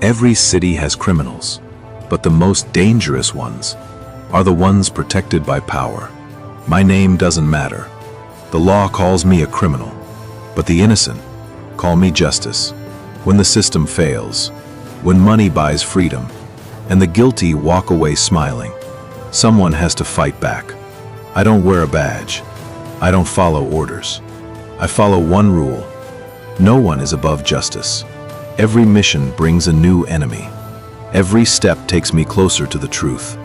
Every city has criminals, but the most dangerous ones are the ones protected by power. My name doesn't matter. The law calls me a criminal, but the innocent call me justice. When the system fails, when money buys freedom, and the guilty walk away smiling, someone has to fight back. I don't wear a badge. I don't follow orders. I follow one rule. No one is above justice. Every mission brings a new enemy. Every step takes me closer to the truth.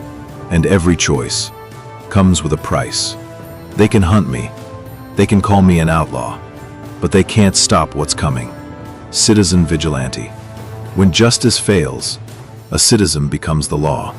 And every choice comes with a price. They can hunt me. They can call me an outlaw. But they can't stop what's coming. Citizen vigilante. When justice fails, a citizen becomes the law.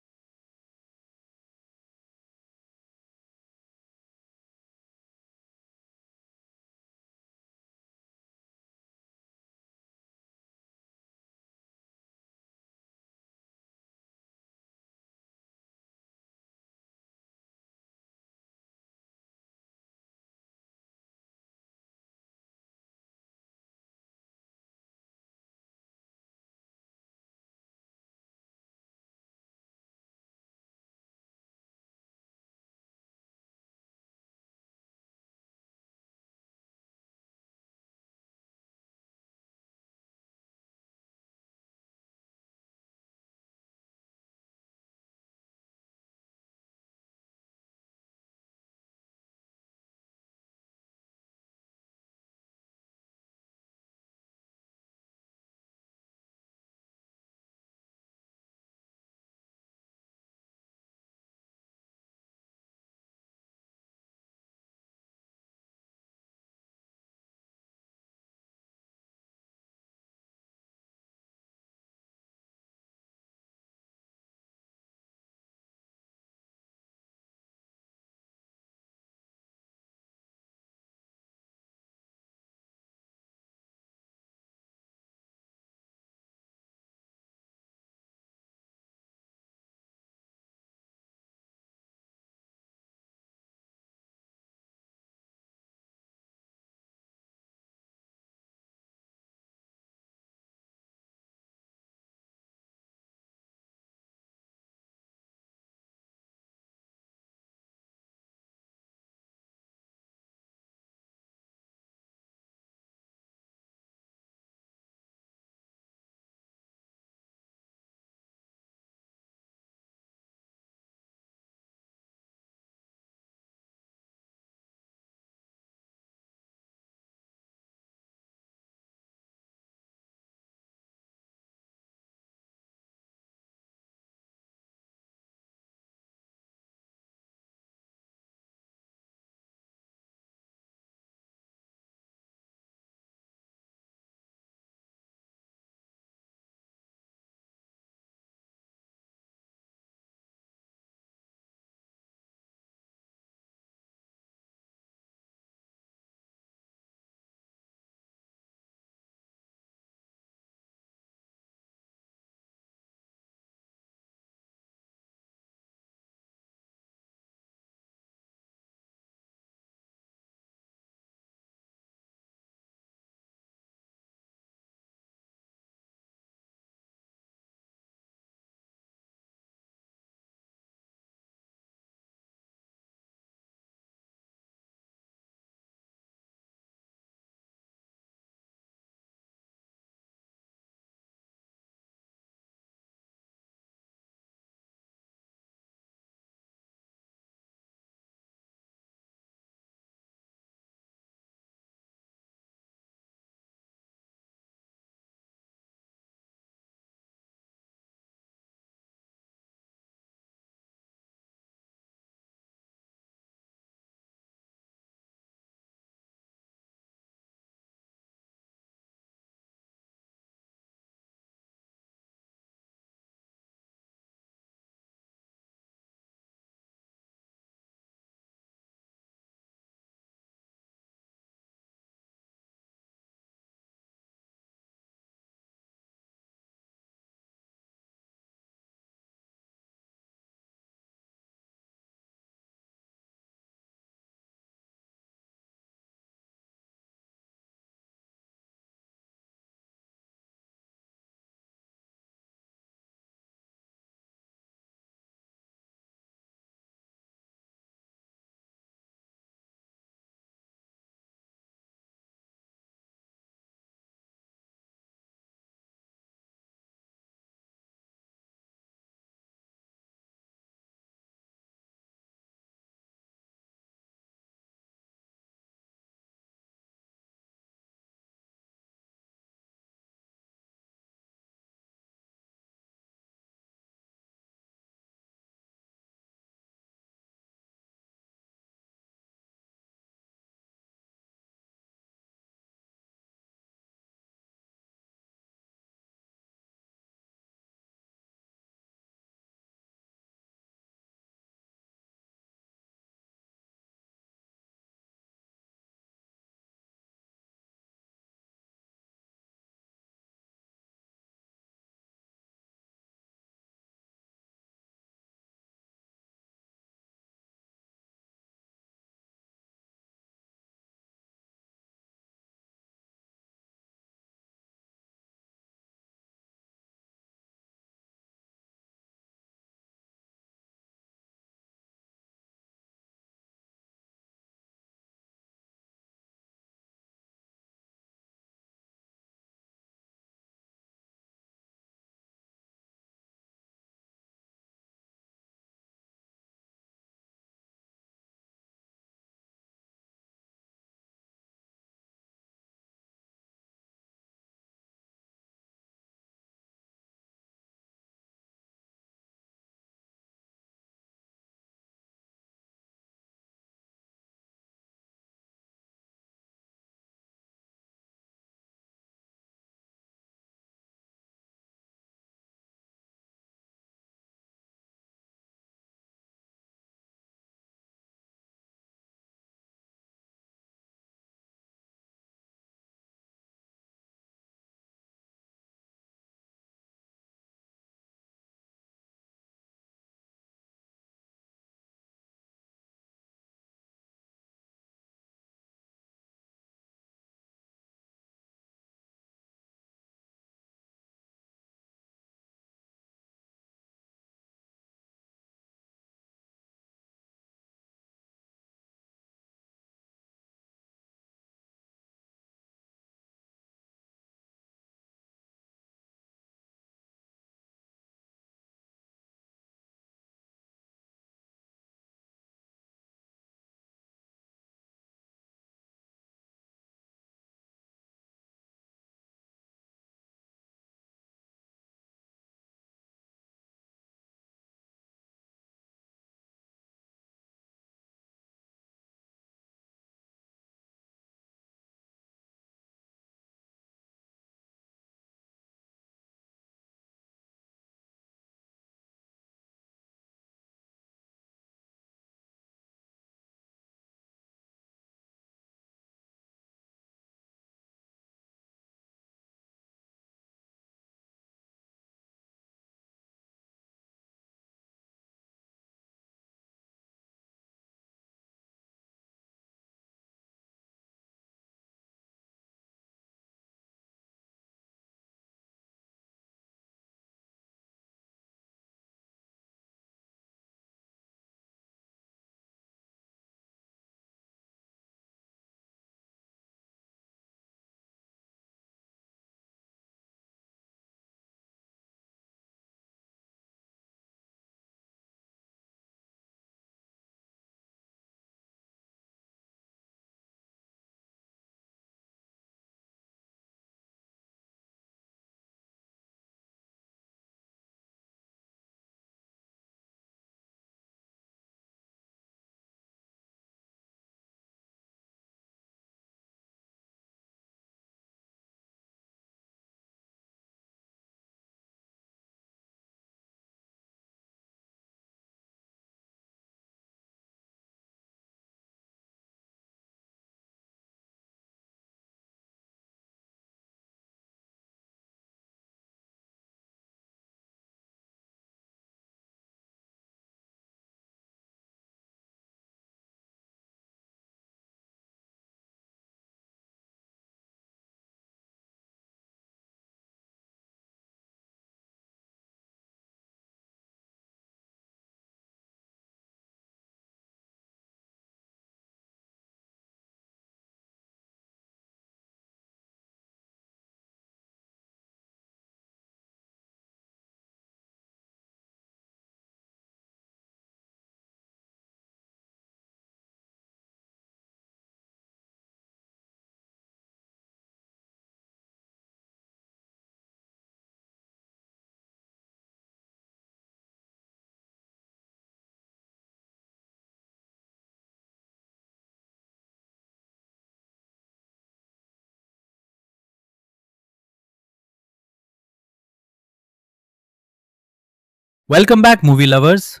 Welcome back, movie lovers.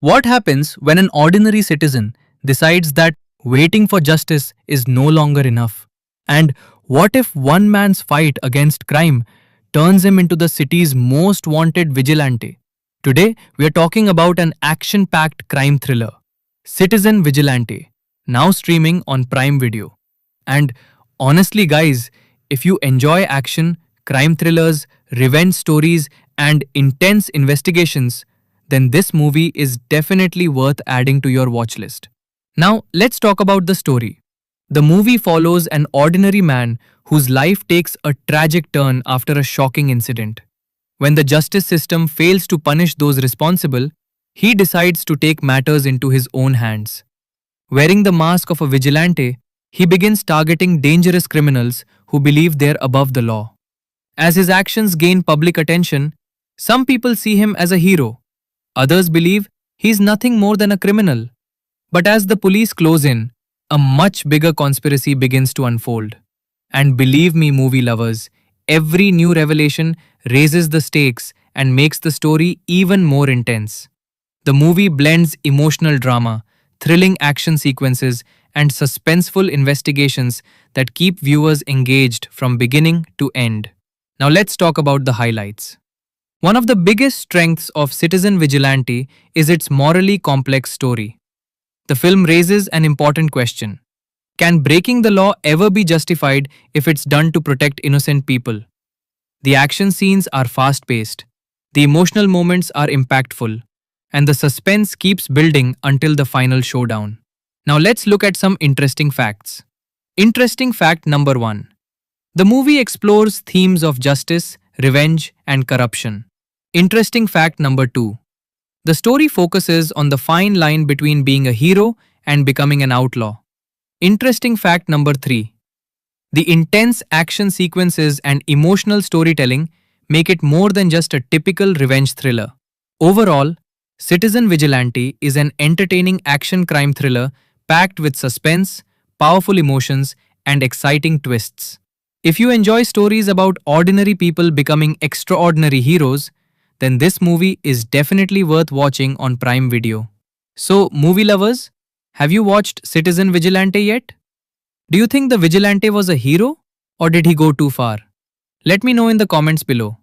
What happens when an ordinary citizen decides that waiting for justice is no longer enough? And what if one man's fight against crime turns him into the city's most wanted vigilante? Today, we are talking about an action packed crime thriller, Citizen Vigilante, now streaming on Prime Video. And honestly, guys, if you enjoy action, crime thrillers, revenge stories, and intense investigations, then this movie is definitely worth adding to your watch list. Now, let's talk about the story. The movie follows an ordinary man whose life takes a tragic turn after a shocking incident. When the justice system fails to punish those responsible, he decides to take matters into his own hands. Wearing the mask of a vigilante, he begins targeting dangerous criminals who believe they're above the law. As his actions gain public attention, some people see him as a hero. Others believe he's nothing more than a criminal. But as the police close in, a much bigger conspiracy begins to unfold. And believe me, movie lovers, every new revelation raises the stakes and makes the story even more intense. The movie blends emotional drama, thrilling action sequences, and suspenseful investigations that keep viewers engaged from beginning to end. Now let's talk about the highlights. One of the biggest strengths of Citizen Vigilante is its morally complex story. The film raises an important question. Can breaking the law ever be justified if it's done to protect innocent people? The action scenes are fast paced, the emotional moments are impactful, and the suspense keeps building until the final showdown. Now let's look at some interesting facts. Interesting fact number 1. The movie explores themes of justice, revenge, and corruption. Interesting fact number 2. The story focuses on the fine line between being a hero and becoming an outlaw. Interesting fact number 3. The intense action sequences and emotional storytelling make it more than just a typical revenge thriller. Overall, Citizen Vigilante is an entertaining action crime thriller packed with suspense, powerful emotions, and exciting twists. If you enjoy stories about ordinary people becoming extraordinary heroes, then this movie is definitely worth watching on Prime Video. So, movie lovers, have you watched Citizen Vigilante yet? Do you think the Vigilante was a hero or did he go too far? Let me know in the comments below.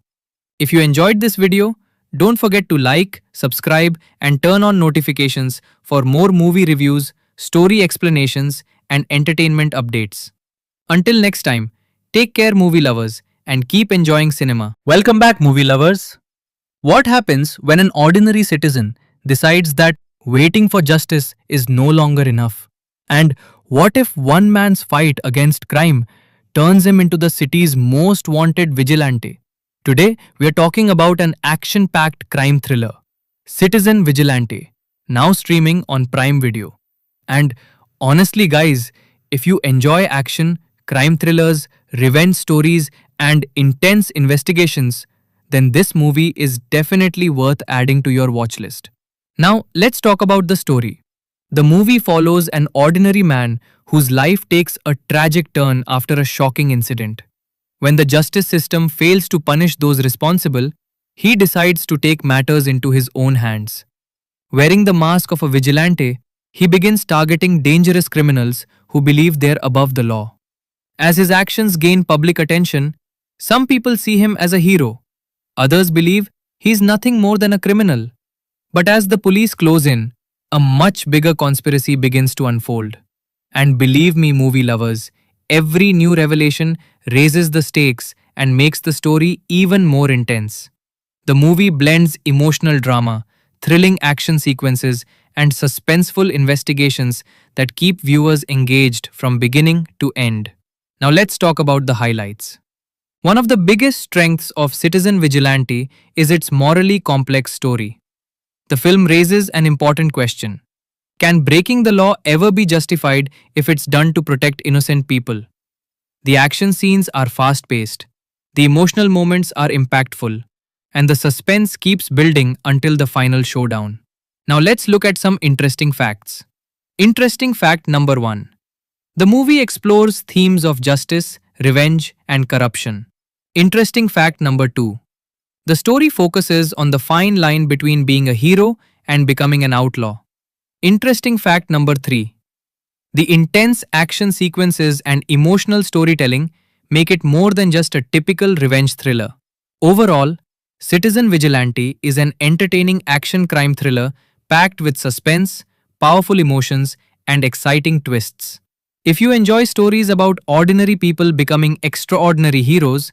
If you enjoyed this video, don't forget to like, subscribe, and turn on notifications for more movie reviews, story explanations, and entertainment updates. Until next time, take care, movie lovers, and keep enjoying cinema. Welcome back, movie lovers. What happens when an ordinary citizen decides that waiting for justice is no longer enough? And what if one man's fight against crime turns him into the city's most wanted vigilante? Today, we are talking about an action packed crime thriller, Citizen Vigilante, now streaming on Prime Video. And honestly, guys, if you enjoy action, crime thrillers, revenge stories, and intense investigations, then this movie is definitely worth adding to your watch list. Now, let's talk about the story. The movie follows an ordinary man whose life takes a tragic turn after a shocking incident. When the justice system fails to punish those responsible, he decides to take matters into his own hands. Wearing the mask of a vigilante, he begins targeting dangerous criminals who believe they're above the law. As his actions gain public attention, some people see him as a hero. Others believe he's nothing more than a criminal. But as the police close in, a much bigger conspiracy begins to unfold. And believe me, movie lovers, every new revelation raises the stakes and makes the story even more intense. The movie blends emotional drama, thrilling action sequences, and suspenseful investigations that keep viewers engaged from beginning to end. Now let's talk about the highlights. One of the biggest strengths of Citizen Vigilante is its morally complex story. The film raises an important question. Can breaking the law ever be justified if it's done to protect innocent people? The action scenes are fast paced, the emotional moments are impactful, and the suspense keeps building until the final showdown. Now let's look at some interesting facts. Interesting fact number 1. The movie explores themes of justice, revenge, and corruption. Interesting fact number 2. The story focuses on the fine line between being a hero and becoming an outlaw. Interesting fact number 3. The intense action sequences and emotional storytelling make it more than just a typical revenge thriller. Overall, Citizen Vigilante is an entertaining action crime thriller packed with suspense, powerful emotions, and exciting twists. If you enjoy stories about ordinary people becoming extraordinary heroes,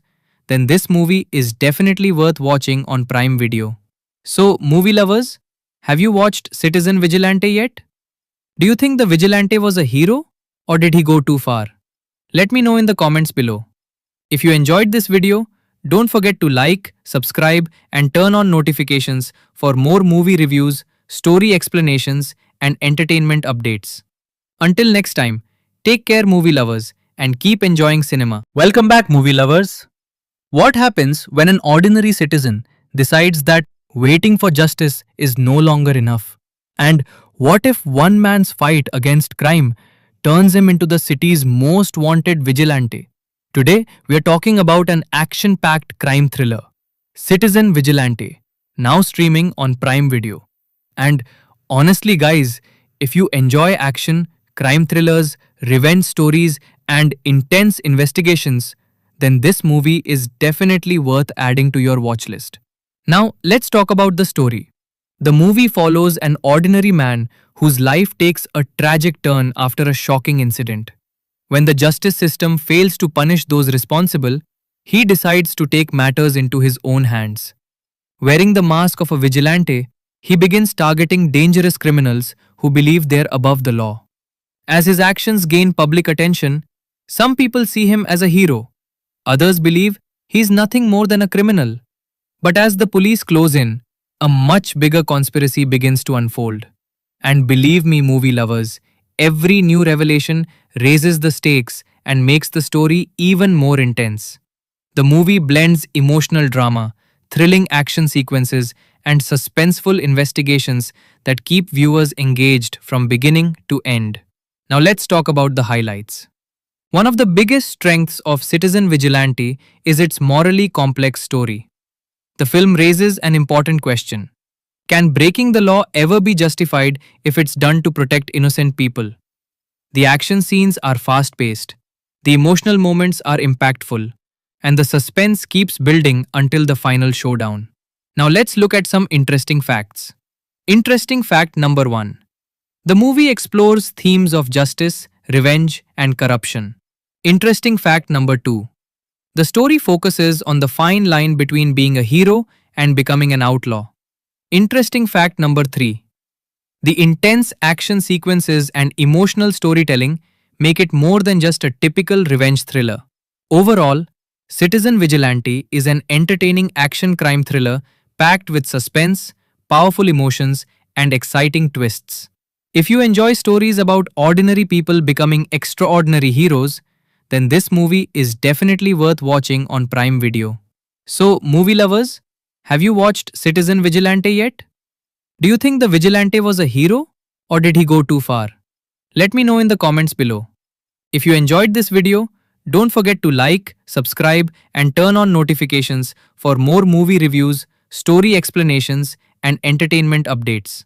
then this movie is definitely worth watching on Prime Video. So, movie lovers, have you watched Citizen Vigilante yet? Do you think the vigilante was a hero or did he go too far? Let me know in the comments below. If you enjoyed this video, don't forget to like, subscribe, and turn on notifications for more movie reviews, story explanations, and entertainment updates. Until next time, take care, movie lovers, and keep enjoying cinema. Welcome back, movie lovers. What happens when an ordinary citizen decides that waiting for justice is no longer enough? And what if one man's fight against crime turns him into the city's most wanted vigilante? Today, we are talking about an action packed crime thriller, Citizen Vigilante, now streaming on Prime Video. And honestly, guys, if you enjoy action, crime thrillers, revenge stories, and intense investigations, then this movie is definitely worth adding to your watch list. Now, let's talk about the story. The movie follows an ordinary man whose life takes a tragic turn after a shocking incident. When the justice system fails to punish those responsible, he decides to take matters into his own hands. Wearing the mask of a vigilante, he begins targeting dangerous criminals who believe they're above the law. As his actions gain public attention, some people see him as a hero. Others believe he's nothing more than a criminal. But as the police close in, a much bigger conspiracy begins to unfold. And believe me, movie lovers, every new revelation raises the stakes and makes the story even more intense. The movie blends emotional drama, thrilling action sequences, and suspenseful investigations that keep viewers engaged from beginning to end. Now let's talk about the highlights. One of the biggest strengths of Citizen Vigilante is its morally complex story. The film raises an important question. Can breaking the law ever be justified if it's done to protect innocent people? The action scenes are fast-paced, the emotional moments are impactful, and the suspense keeps building until the final showdown. Now let's look at some interesting facts. Interesting fact number 1. The movie explores themes of justice, revenge, and corruption. Interesting fact number 2. The story focuses on the fine line between being a hero and becoming an outlaw. Interesting fact number 3. The intense action sequences and emotional storytelling make it more than just a typical revenge thriller. Overall, Citizen Vigilante is an entertaining action crime thriller packed with suspense, powerful emotions, and exciting twists. If you enjoy stories about ordinary people becoming extraordinary heroes, then this movie is definitely worth watching on Prime Video. So, movie lovers, have you watched Citizen Vigilante yet? Do you think the vigilante was a hero or did he go too far? Let me know in the comments below. If you enjoyed this video, don't forget to like, subscribe, and turn on notifications for more movie reviews, story explanations, and entertainment updates.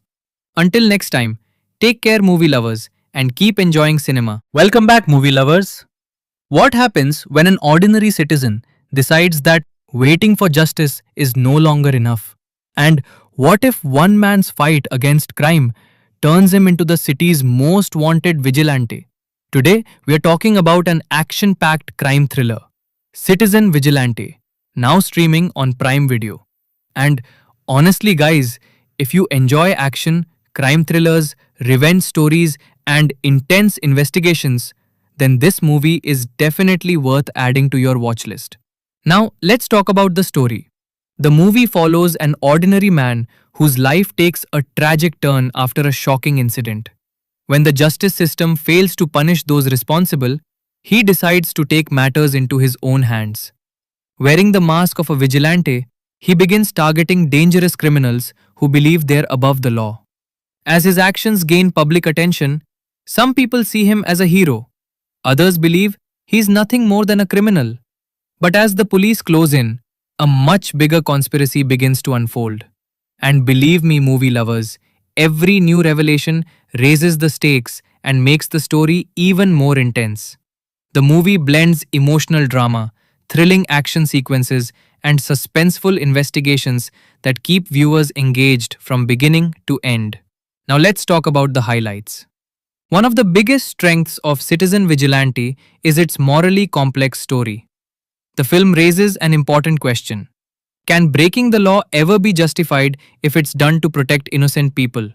Until next time, take care, movie lovers, and keep enjoying cinema. Welcome back, movie lovers. What happens when an ordinary citizen decides that waiting for justice is no longer enough? And what if one man's fight against crime turns him into the city's most wanted vigilante? Today, we are talking about an action-packed crime thriller, Citizen Vigilante, now streaming on Prime Video. And honestly, guys, if you enjoy action, crime thrillers, revenge stories, and intense investigations, then this movie is definitely worth adding to your watch list. Now, let's talk about the story. The movie follows an ordinary man whose life takes a tragic turn after a shocking incident. When the justice system fails to punish those responsible, he decides to take matters into his own hands. Wearing the mask of a vigilante, he begins targeting dangerous criminals who believe they're above the law. As his actions gain public attention, some people see him as a hero. Others believe he's nothing more than a criminal. But as the police close in, a much bigger conspiracy begins to unfold. And believe me, movie lovers, every new revelation raises the stakes and makes the story even more intense. The movie blends emotional drama, thrilling action sequences, and suspenseful investigations that keep viewers engaged from beginning to end. Now let's talk about the highlights. One of the biggest strengths of Citizen Vigilante is its morally complex story. The film raises an important question. Can breaking the law ever be justified if it's done to protect innocent people?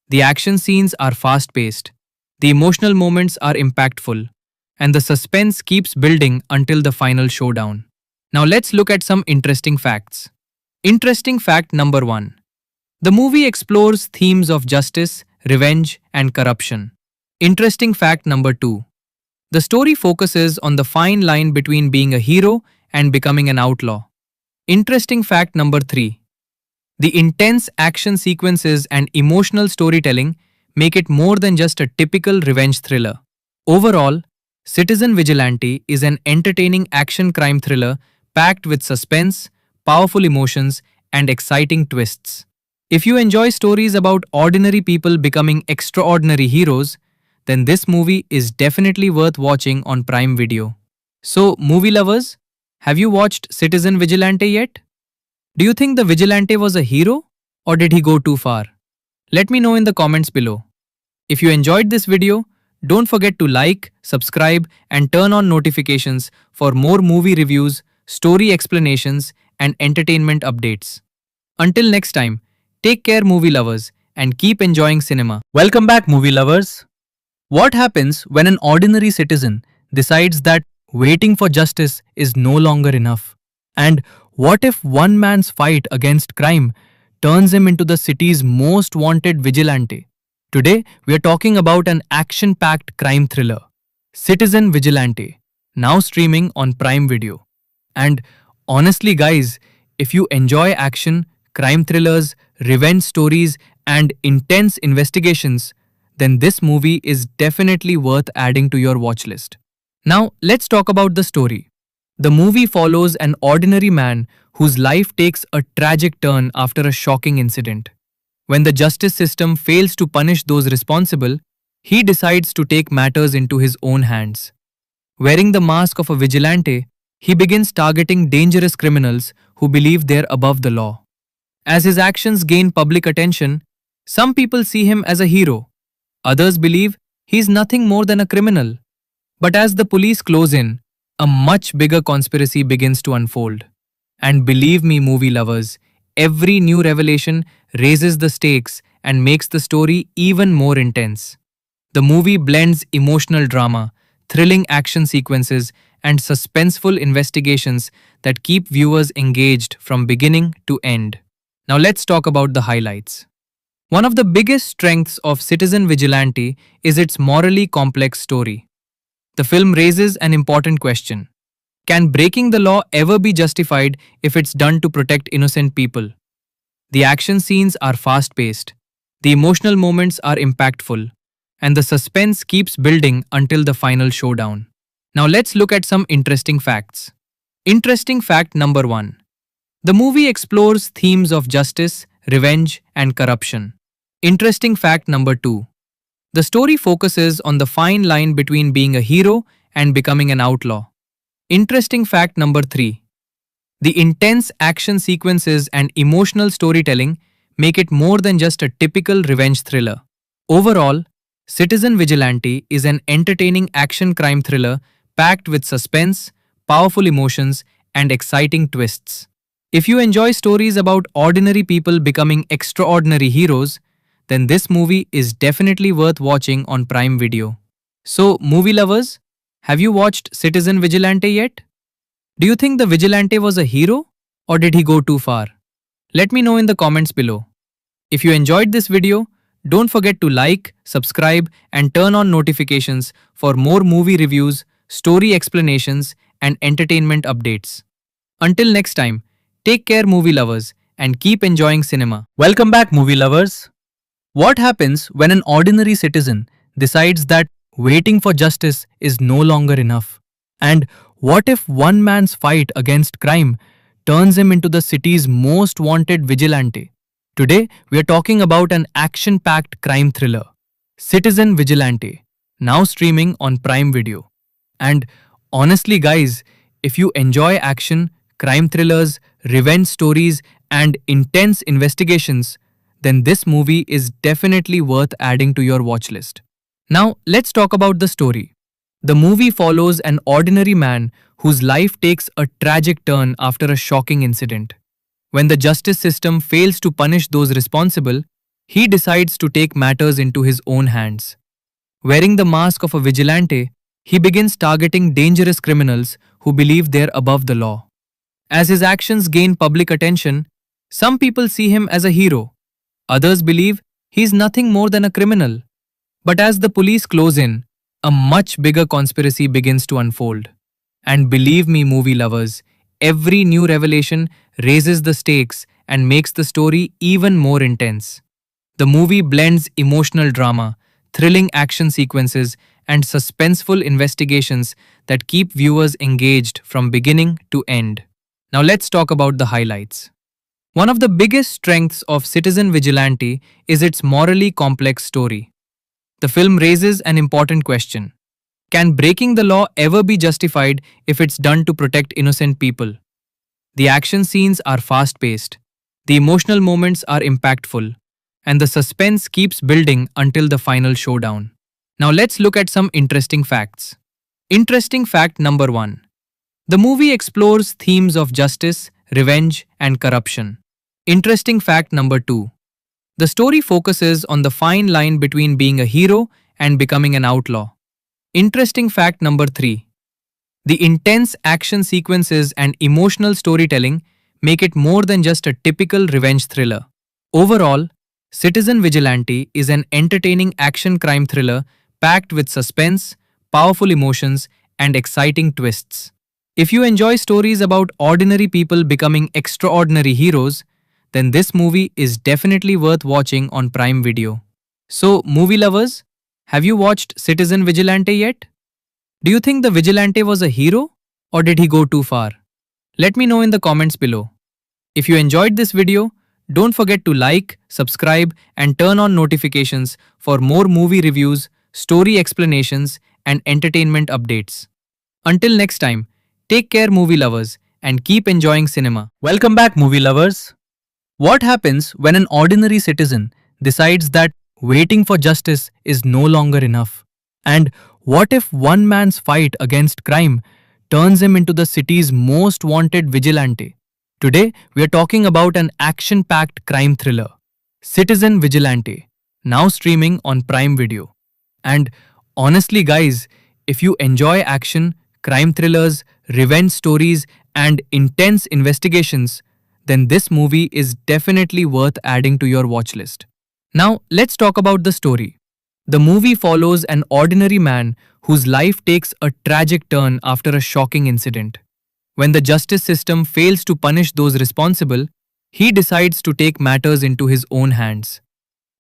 The action scenes are fast paced, the emotional moments are impactful, and the suspense keeps building until the final showdown. Now let's look at some interesting facts. Interesting fact number 1. The movie explores themes of justice, revenge, and corruption. Interesting fact number 2. The story focuses on the fine line between being a hero and becoming an outlaw. Interesting fact number 3. The intense action sequences and emotional storytelling make it more than just a typical revenge thriller. Overall, Citizen Vigilante is an entertaining action crime thriller packed with suspense, powerful emotions, and exciting twists. If you enjoy stories about ordinary people becoming extraordinary heroes, then this movie is definitely worth watching on Prime Video. So, movie lovers, have you watched Citizen Vigilante yet? Do you think the Vigilante was a hero or did he go too far? Let me know in the comments below. If you enjoyed this video, don't forget to like, subscribe, and turn on notifications for more movie reviews, story explanations, and entertainment updates. Until next time, take care, movie lovers, and keep enjoying cinema. Welcome back, movie lovers. What happens when an ordinary citizen decides that waiting for justice is no longer enough? And what if one man's fight against crime turns him into the city's most wanted vigilante? Today, we are talking about an action-packed crime thriller, Citizen Vigilante, now streaming on Prime Video. And honestly, guys, if you enjoy action, crime thrillers, revenge stories, and intense investigations, then this movie is definitely worth adding to your watch list. Now, let's talk about the story. The movie follows an ordinary man whose life takes a tragic turn after a shocking incident. When the justice system fails to punish those responsible, he decides to take matters into his own hands. Wearing the mask of a vigilante, he begins targeting dangerous criminals who believe they're above the law. As his actions gain public attention, some people see him as a hero. Others believe he's nothing more than a criminal. But as the police close in, a much bigger conspiracy begins to unfold. And believe me, movie lovers, every new revelation raises the stakes and makes the story even more intense. The movie blends emotional drama, thrilling action sequences, and suspenseful investigations that keep viewers engaged from beginning to end. Now let's talk about the highlights. One of the biggest strengths of Citizen Vigilante is its morally complex story. The film raises an important question. Can breaking the law ever be justified if it's done to protect innocent people? The action scenes are fast-paced, the emotional moments are impactful, and the suspense keeps building until the final showdown. Now let's look at some interesting facts. Interesting fact number 1. The movie explores themes of justice, revenge, and corruption. Interesting fact number 2. The story focuses on the fine line between being a hero and becoming an outlaw. Interesting fact number 3. The intense action sequences and emotional storytelling make it more than just a typical revenge thriller. Overall, Citizen Vigilante is an entertaining action crime thriller packed with suspense, powerful emotions, and exciting twists. If you enjoy stories about ordinary people becoming extraordinary heroes, then this movie is definitely worth watching on Prime Video. So, movie lovers, have you watched Citizen Vigilante yet? Do you think the Vigilante was a hero or did he go too far? Let me know in the comments below. If you enjoyed this video, don't forget to like, subscribe, and turn on notifications for more movie reviews, story explanations, and entertainment updates. Until next time, take care, movie lovers, and keep enjoying cinema. Welcome back, movie lovers. What happens when an ordinary citizen decides that waiting for justice is no longer enough? And what if one man's fight against crime turns him into the city's most wanted vigilante. Today, we are talking about an action packed crime thriller, Citizen Vigilante, now streaming on Prime Video. And honestly, guys, if you enjoy action, crime thrillers, revenge stories, and intense investigations, then this movie is definitely worth adding to your watch list. Now, let's talk about the story. The movie follows an ordinary man whose life takes a tragic turn after a shocking incident. When the justice system fails to punish those responsible, he decides to take matters into his own hands. Wearing the mask of a vigilante, he begins targeting dangerous criminals who believe they're above the law. As his actions gain public attention, some people see him as a hero. Others believe he's nothing more than a criminal. But as the police close in, a much bigger conspiracy begins to unfold. And believe me, movie lovers, every new revelation raises the stakes and makes the story even more intense. The movie blends emotional drama, thrilling action sequences, and suspenseful investigations that keep viewers engaged from beginning to end. Now let's talk about the highlights. One of the biggest strengths of Citizen Vigilante is its morally complex story. The film raises an important question. Can breaking the law ever be justified if it's done to protect innocent people? The action scenes are fast paced, the emotional moments are impactful, and the suspense keeps building until the final showdown. Now let's look at some interesting facts. Interesting fact number 1. The movie explores themes of justice, revenge, and corruption. Interesting fact number 2. The story focuses on the fine line between being a hero and becoming an outlaw. Interesting fact number 3. The intense action sequences and emotional storytelling make it more than just a typical revenge thriller. Overall, Citizen Vigilante is an entertaining action crime thriller packed with suspense, powerful emotions, and exciting twists. If you enjoy stories about ordinary people becoming extraordinary heroes, then this movie is definitely worth watching on Prime Video. So, movie lovers, have you watched Citizen Vigilante yet? Do you think the vigilante was a hero or did he go too far? Let me know in the comments below. If you enjoyed this video, don't forget to like, subscribe, and turn on notifications for more movie reviews, story explanations, and entertainment updates. Until next time, take care, movie lovers, and keep enjoying cinema. Welcome back, movie lovers. What happens when an ordinary citizen decides that waiting for justice is no longer enough? And what if one man's fight against crime turns him into the city's most wanted vigilante? Today, we are talking about an action-packed crime thriller, Citizen Vigilante, now streaming on Prime Video. And honestly, guys, if you enjoy action, crime thrillers, revenge stories, and intense investigations, then this movie is definitely worth adding to your watch list. Now, let's talk about the story. The movie follows an ordinary man whose life takes a tragic turn after a shocking incident. When the justice system fails to punish those responsible, he decides to take matters into his own hands.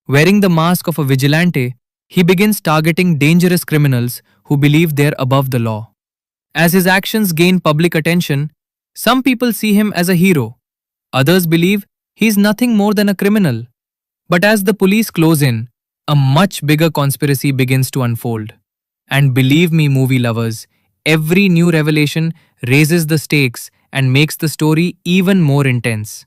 Wearing the mask of a vigilante, he begins targeting dangerous criminals who believe they're above the law. As his actions gain public attention, some people see him as a hero. Others believe he's nothing more than a criminal. But as the police close in, a much bigger conspiracy begins to unfold. And believe me, movie lovers, every new revelation raises the stakes and makes the story even more intense.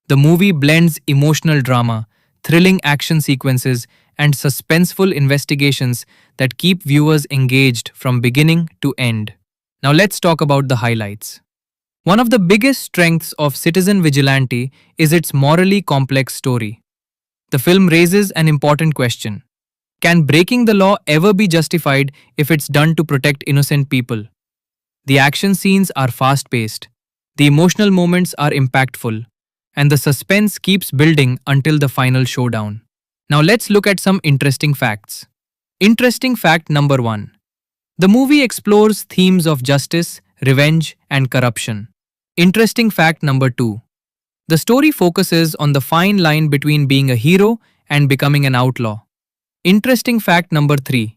The movie blends emotional drama, thrilling action sequences, and suspenseful investigations that keep viewers engaged from beginning to end. Now let's talk about the highlights. One of the biggest strengths of Citizen Vigilante is its morally complex story. The film raises an important question. Can breaking the law ever be justified if it's done to protect innocent people? The action scenes are fast-paced, the emotional moments are impactful, and the suspense keeps building until the final showdown. Now let's look at some interesting facts. Interesting fact number 1. The movie explores themes of justice, revenge, and corruption. Interesting fact number 2. The story focuses on the fine line between being a hero and becoming an outlaw. Interesting fact number 3.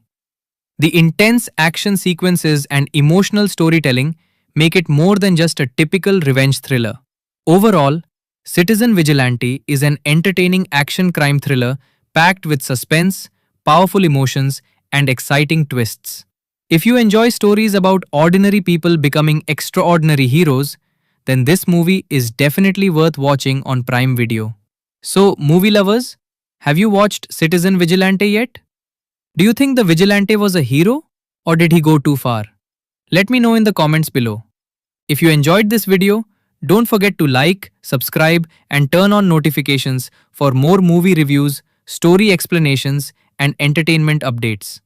The intense action sequences and emotional storytelling make it more than just a typical revenge thriller. Overall, Citizen Vigilante is an entertaining action crime thriller packed with suspense, powerful emotions, and exciting twists. If you enjoy stories about ordinary people becoming extraordinary heroes, then this movie is definitely worth watching on Prime Video. So, movie lovers, have you watched Citizen Vigilante yet? Do you think the vigilante was a hero or did he go too far? Let me know in the comments below. If you enjoyed this video, don't forget to like, subscribe, and turn on notifications for more movie reviews, story explanations, and entertainment updates.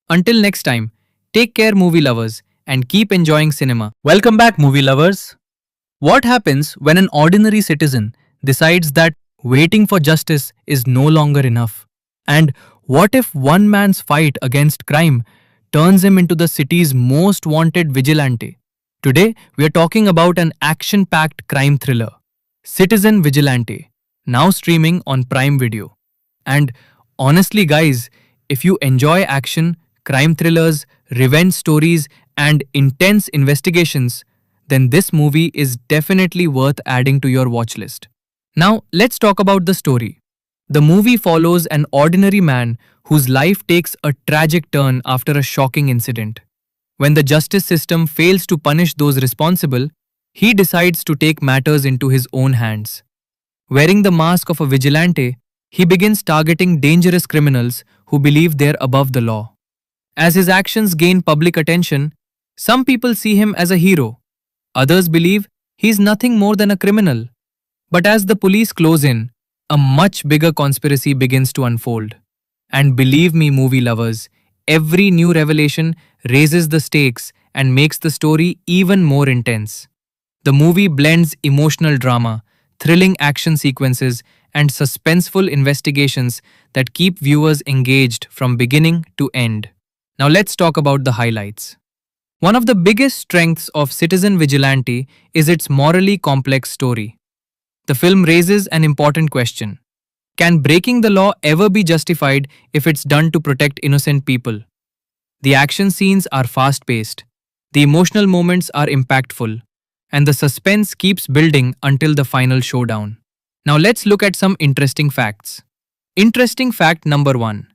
Until next time, take care, movie lovers, and keep enjoying cinema. Welcome back, movie lovers. What happens when an ordinary citizen decides that waiting for justice is no longer enough? And what if one man's fight against crime turns him into the city's most wanted vigilante? Today, we are talking about an action packed crime thriller, Citizen Vigilante, now streaming on Prime Video. And honestly, guys, if you enjoy action, crime thrillers, revenge stories, and intense investigations, then this movie is definitely worth adding to your watch list. Now, let's talk about the story. The movie follows an ordinary man whose life takes a tragic turn after a shocking incident. When the justice system fails to punish those responsible, he decides to take matters into his own hands. Wearing the mask of a vigilante, he begins targeting dangerous criminals who believe they're above the law. As his actions gain public attention, some people see him as a hero. Others believe he's nothing more than a criminal. But as the police close in, a much bigger conspiracy begins to unfold. And believe me, movie lovers, every new revelation raises the stakes and makes the story even more intense. The movie blends emotional drama, thrilling action sequences, and suspenseful investigations that keep viewers engaged from beginning to end. Now let's talk about the highlights. One of the biggest strengths of Citizen Vigilante is its morally complex story. The film raises an important question. Can breaking the law ever be justified if it's done to protect innocent people? The action scenes are fast-paced, the emotional moments are impactful, and the suspense keeps building until the final showdown. Now let's look at some interesting facts. Interesting fact number 1.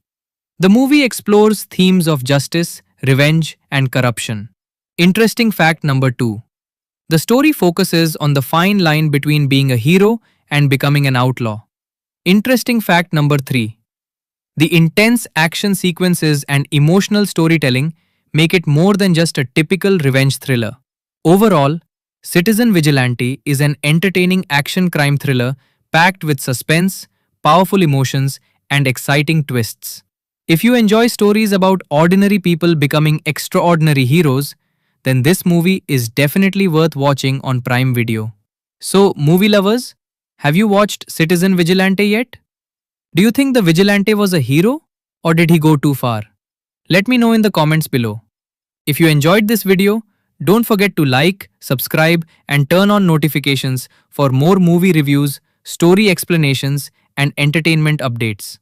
The movie explores themes of justice, revenge, and corruption. Interesting fact number 2. The story focuses on the fine line between being a hero and becoming an outlaw. Interesting fact number 3. The intense action sequences and emotional storytelling make it more than just a typical revenge thriller. Overall, Citizen Vigilante is an entertaining action crime thriller packed with suspense, powerful emotions, and exciting twists. If you enjoy stories about ordinary people becoming extraordinary heroes, then this movie is definitely worth watching on Prime Video. So, movie lovers, have you watched Citizen Vigilante yet? Do you think the vigilante was a hero or did he go too far? Let me know in the comments below. If you enjoyed this video, don't forget to like, subscribe, and turn on notifications for more movie reviews, story explanations, and entertainment updates.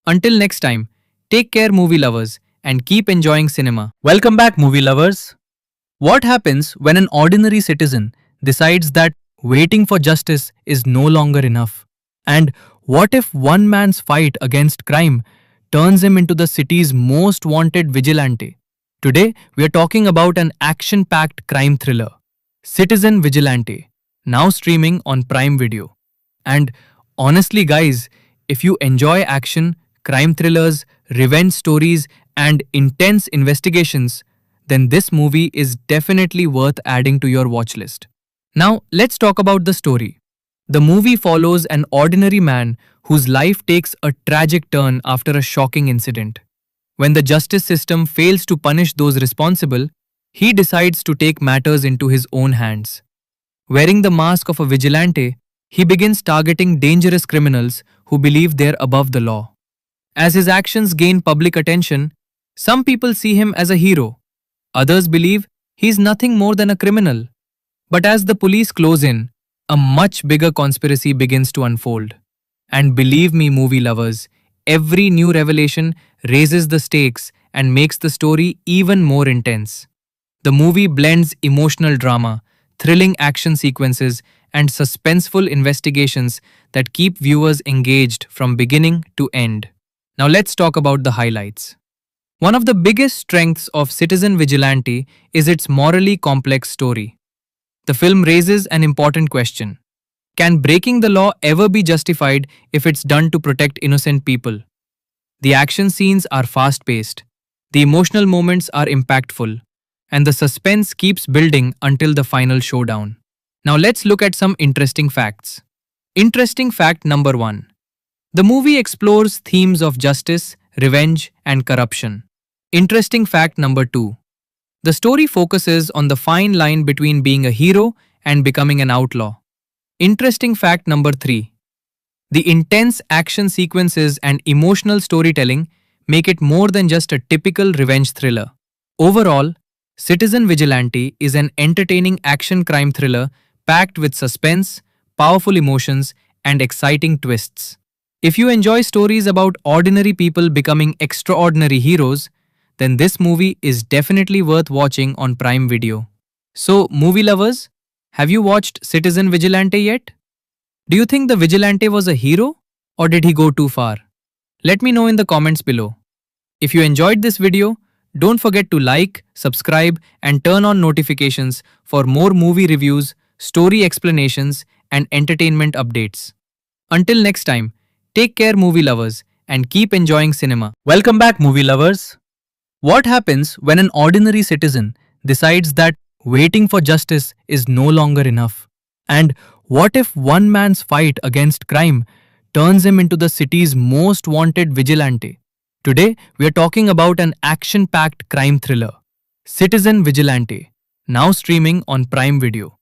Until next time, take care, movie lovers, and keep enjoying cinema. Welcome back, movie lovers. What happens when an ordinary citizen decides that waiting for justice is no longer enough? And what if one man's fight against crime turns him into the city's most wanted vigilante? Today, we are talking about an action-packed crime thriller, Citizen Vigilante, now streaming on Prime Video. And honestly, guys, if you enjoy action, crime thrillers, revenge stories, and intense investigations, then this movie is definitely worth adding to your watch list. Now, let's talk about the story. The movie follows an ordinary man whose life takes a tragic turn after a shocking incident. When the justice system fails to punish those responsible, he decides to take matters into his own hands. Wearing the mask of a vigilante, he begins targeting dangerous criminals who believe they're above the law. As his actions gain public attention, some people see him as a hero. Others believe he's nothing more than a criminal. But as the police close in, a much bigger conspiracy begins to unfold. And believe me, movie lovers, every new revelation raises the stakes and makes the story even more intense. The movie blends emotional drama, thrilling action sequences, and suspenseful investigations that keep viewers engaged from beginning to end. Now let's talk about the highlights. One of the biggest strengths of Citizen Vigilante is its morally complex story. The film raises an important question. Can breaking the law ever be justified if it's done to protect innocent people? The action scenes are fast paced, the emotional moments are impactful, and the suspense keeps building until the final showdown. Now let's look at some interesting facts. Interesting fact number 1. The movie explores themes of justice, revenge, and corruption. Interesting fact number 2. The story focuses on the fine line between being a hero and becoming an outlaw. Interesting fact number 3. The intense action sequences and emotional storytelling make it more than just a typical revenge thriller. Overall, Citizen Vigilante is an entertaining action crime thriller packed with suspense, powerful emotions, and exciting twists. If you enjoy stories about ordinary people becoming extraordinary heroes, then this movie is definitely worth watching on Prime Video. So, movie lovers, have you watched Citizen Vigilante yet? Do you think the vigilante was a hero or did he go too far? Let me know in the comments below. If you enjoyed this video, don't forget to like, subscribe, and turn on notifications for more movie reviews, story explanations, and entertainment updates. Until next time, take care, movie lovers, and keep enjoying cinema. Welcome back, movie lovers. What happens when an ordinary citizen decides that waiting for justice is no longer enough? And what if one man's fight against crime turns him into the city's most wanted vigilante? Today, we are talking about an action-packed crime thriller, Citizen Vigilante, now streaming on Prime Video.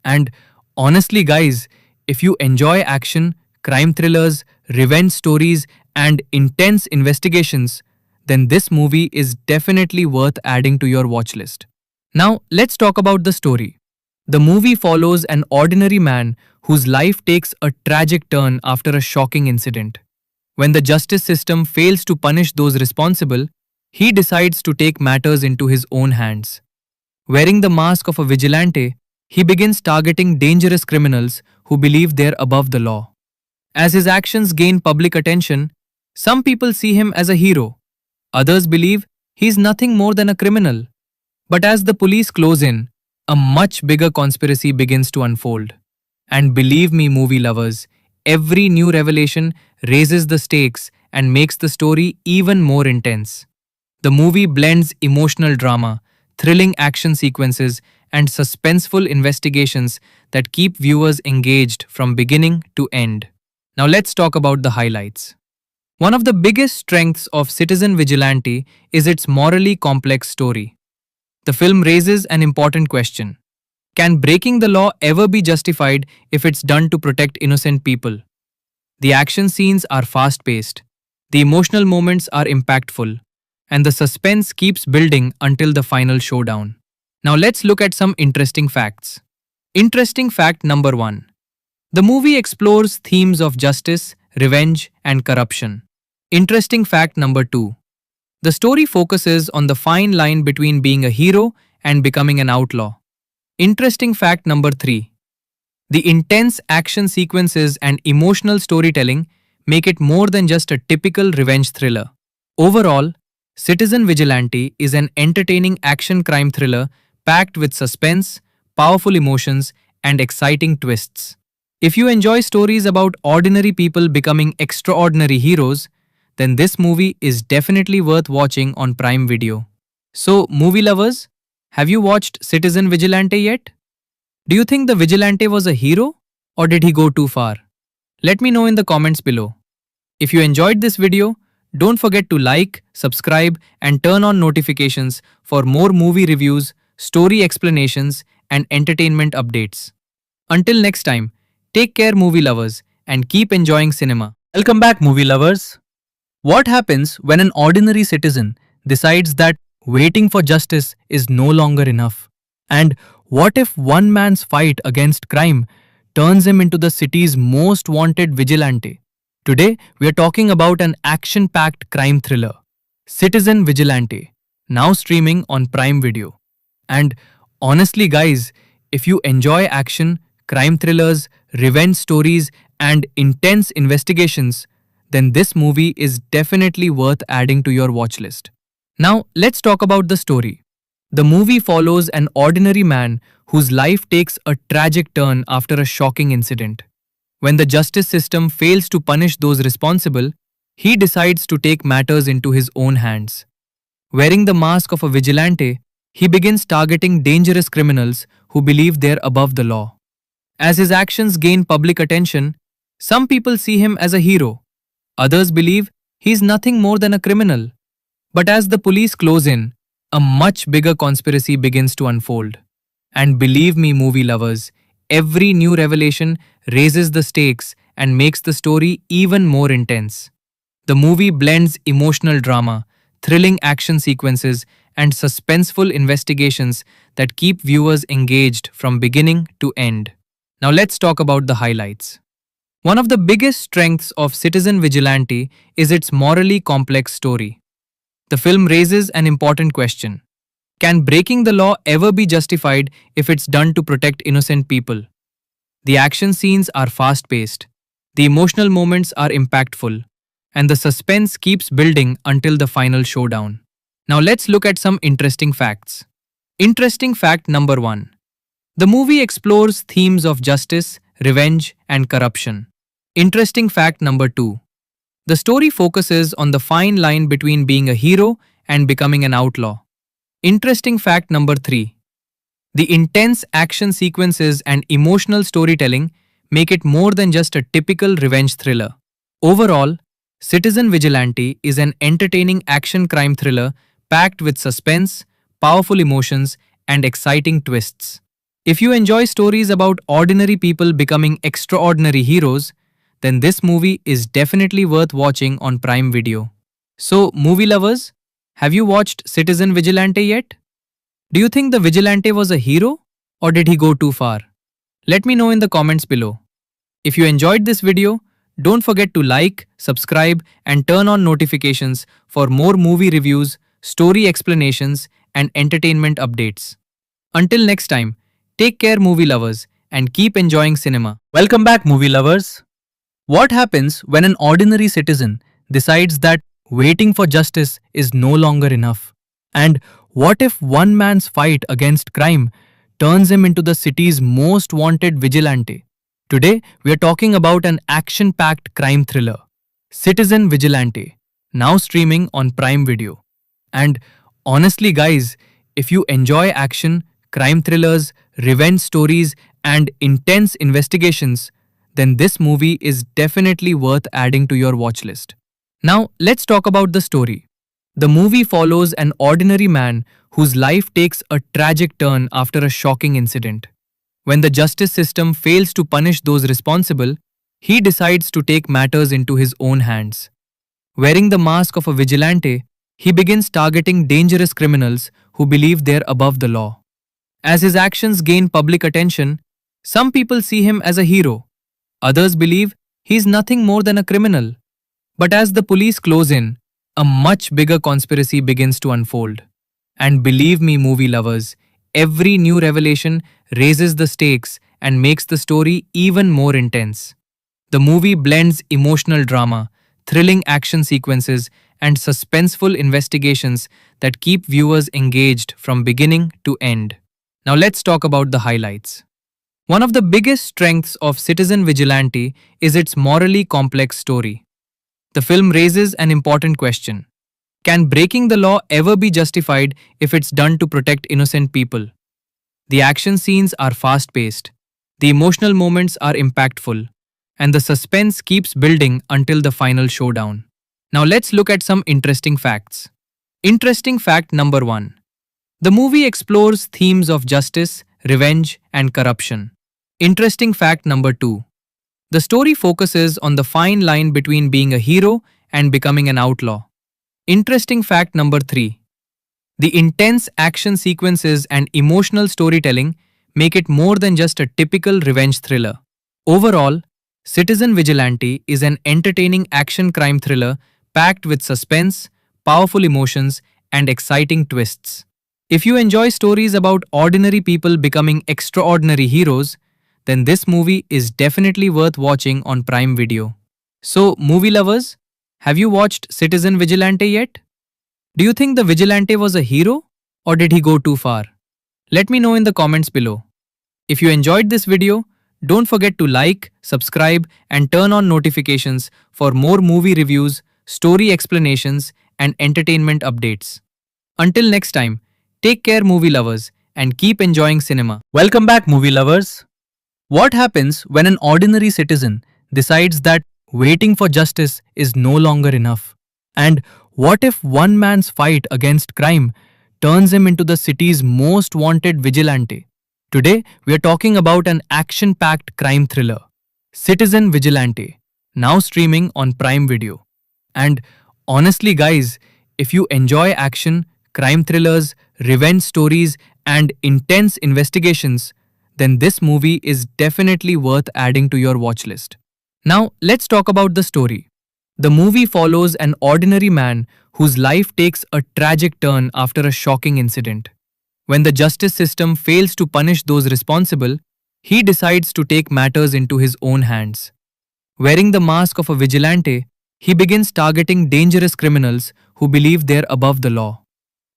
And honestly, guys, if you enjoy action, crime thrillers, revenge stories, and intense investigations, then this movie is definitely worth adding to your watch list. Now, let's talk about the story. The movie follows an ordinary man whose life takes a tragic turn after a shocking incident. When the justice system fails to punish those responsible, he decides to take matters into his own hands. Wearing the mask of a vigilante, he begins targeting dangerous criminals who believe they're above the law. As his actions gain public attention, some people see him as a hero. Others believe he's nothing more than a criminal. But as the police close in, a much bigger conspiracy begins to unfold. And believe me, movie lovers, every new revelation raises the stakes and makes the story even more intense. The movie blends emotional drama, thrilling action sequences, and suspenseful investigations that keep viewers engaged from beginning to end. Now let's talk about the highlights. One of the biggest strengths of Citizen Vigilante is its morally complex story. The film raises an important question. Can breaking the law ever be justified if it's done to protect innocent people? The action scenes are fast-paced, the emotional moments are impactful, and the suspense keeps building until the final showdown. Now let's look at some interesting facts. Interesting fact number 1. The movie explores themes of justice, revenge, and corruption. Interesting fact number 2. The story focuses on the fine line between being a hero and becoming an outlaw. Interesting fact number 3. The intense action sequences and emotional storytelling make it more than just a typical revenge thriller. Overall, Citizen Vigilante is an entertaining action crime thriller packed with suspense, powerful emotions, and exciting twists. If you enjoy stories about ordinary people becoming extraordinary heroes, then this movie is definitely worth watching on Prime Video. So, movie lovers, have you watched Citizen Vigilante yet? Do you think the vigilante was a hero or did he go too far? Let me know in the comments below. If you enjoyed this video, don't forget to like, subscribe, and turn on notifications for more movie reviews, story explanations, and entertainment updates. Until next time, take care, movie lovers, and keep enjoying cinema. Welcome back, movie lovers. What happens when an ordinary citizen decides that waiting for justice is no longer enough? And what if one man's fight against crime turns him into the city's most wanted vigilante? Today, we are talking about an action-packed crime thriller, Citizen Vigilante, now streaming on Prime Video. And honestly, guys, if you enjoy action, crime thrillers, revenge stories, and intense investigations, then this movie is definitely worth adding to your watch list. Now, let's talk about the story. The movie follows an ordinary man whose life takes a tragic turn after a shocking incident. When the justice system fails to punish those responsible, he decides to take matters into his own hands. Wearing the mask of a vigilante, he begins targeting dangerous criminals who believe they're above the law. As his actions gain public attention, some people see him as a hero. Others believe he's nothing more than a criminal. But as the police close in, a much bigger conspiracy begins to unfold. And believe me, movie lovers, every new revelation raises the stakes and makes the story even more intense. The movie blends emotional drama, thrilling action sequences, and suspenseful investigations that keep viewers engaged from beginning to end. Now let's talk about the highlights. One of the biggest strengths of Citizen Vigilante is its morally complex story. The film raises an important question. Can breaking the law ever be justified if it's done to protect innocent people? The action scenes are fast-paced, the emotional moments are impactful, and the suspense keeps building until the final showdown. Now let's look at some interesting facts. Interesting fact number 1. The movie explores themes of justice, revenge, and corruption. Interesting fact number 2. The story focuses on the fine line between being a hero and becoming an outlaw. Interesting fact number 3. The intense action sequences and emotional storytelling make it more than just a typical revenge thriller. Overall, Citizen Vigilante is an entertaining action crime thriller packed with suspense, powerful emotions, and exciting twists. If you enjoy stories about ordinary people becoming extraordinary heroes, then this movie is definitely worth watching on Prime Video. So, movie lovers, have you watched Citizen Vigilante yet? Do you think the vigilante was a hero or did he go too far? Let me know in the comments below. If you enjoyed this video, don't forget to like, subscribe, and turn on notifications for more movie reviews, story explanations, and entertainment updates. Until next time, take care, movie lovers, and keep enjoying cinema. Welcome back, movie lovers. What happens when an ordinary citizen decides that waiting for justice is no longer enough? And what if one man's fight against crime turns him into the city's most wanted vigilante? Today, we are talking about an action-packed crime thriller, Citizen Vigilante, now streaming on Prime Video. And honestly, guys, if you enjoy action, crime thrillers, revenge stories, and intense investigations, then this movie is definitely worth adding to your watch list. Now, let's talk about the story. The movie follows an ordinary man whose life takes a tragic turn after a shocking incident. When the justice system fails to punish those responsible, he decides to take matters into his own hands. Wearing the mask of a vigilante, he begins targeting dangerous criminals who believe they're above the law. As his actions gain public attention, some people see him as a hero. Others believe he's nothing more than a criminal. But as the police close in, a much bigger conspiracy begins to unfold. And believe me, movie lovers, every new revelation raises the stakes and makes the story even more intense. The movie blends emotional drama, thrilling action sequences, and suspenseful investigations that keep viewers engaged from beginning to end. Now let's talk about the highlights. One of the biggest strengths of Citizen Vigilante is its morally complex story. The film raises an important question. Can breaking the law ever be justified if it's done to protect innocent people? The action scenes are fast-paced, the emotional moments are impactful, and the suspense keeps building until the final showdown. Now let's look at some interesting facts. Interesting fact number 1. The movie explores themes of justice, revenge, and corruption. Interesting fact number 2. The story focuses on the fine line between being a hero and becoming an outlaw. Interesting fact number 3. The intense action sequences and emotional storytelling make it more than just a typical revenge thriller. Overall, Citizen Vigilante is an entertaining action crime thriller packed with suspense, powerful emotions, and exciting twists. If you enjoy stories about ordinary people becoming extraordinary heroes, then this movie is definitely worth watching on Prime Video. So, movie lovers, have you watched Citizen Vigilante yet? Do you think the Vigilante was a hero or did he go too far? Let me know in the comments below. If you enjoyed this video, don't forget to like, subscribe, and turn on notifications for more movie reviews, story explanations, and entertainment updates. Until next time, take care, movie lovers, and keep enjoying cinema. Welcome back, movie lovers. What happens when an ordinary citizen decides that waiting for justice is no longer enough? And what if one man's fight against crime turns him into the city's most wanted vigilante? Today, we are talking about an action packed crime thriller, Citizen Vigilante, now streaming on Prime Video. And honestly, guys, if you enjoy action, crime thrillers, revenge stories, and intense investigations, then this movie is definitely worth adding to your watch list. Now, let's talk about the story. The movie follows an ordinary man whose life takes a tragic turn after a shocking incident. When the justice system fails to punish those responsible, he decides to take matters into his own hands. Wearing the mask of a vigilante, he begins targeting dangerous criminals who believe they're above the law.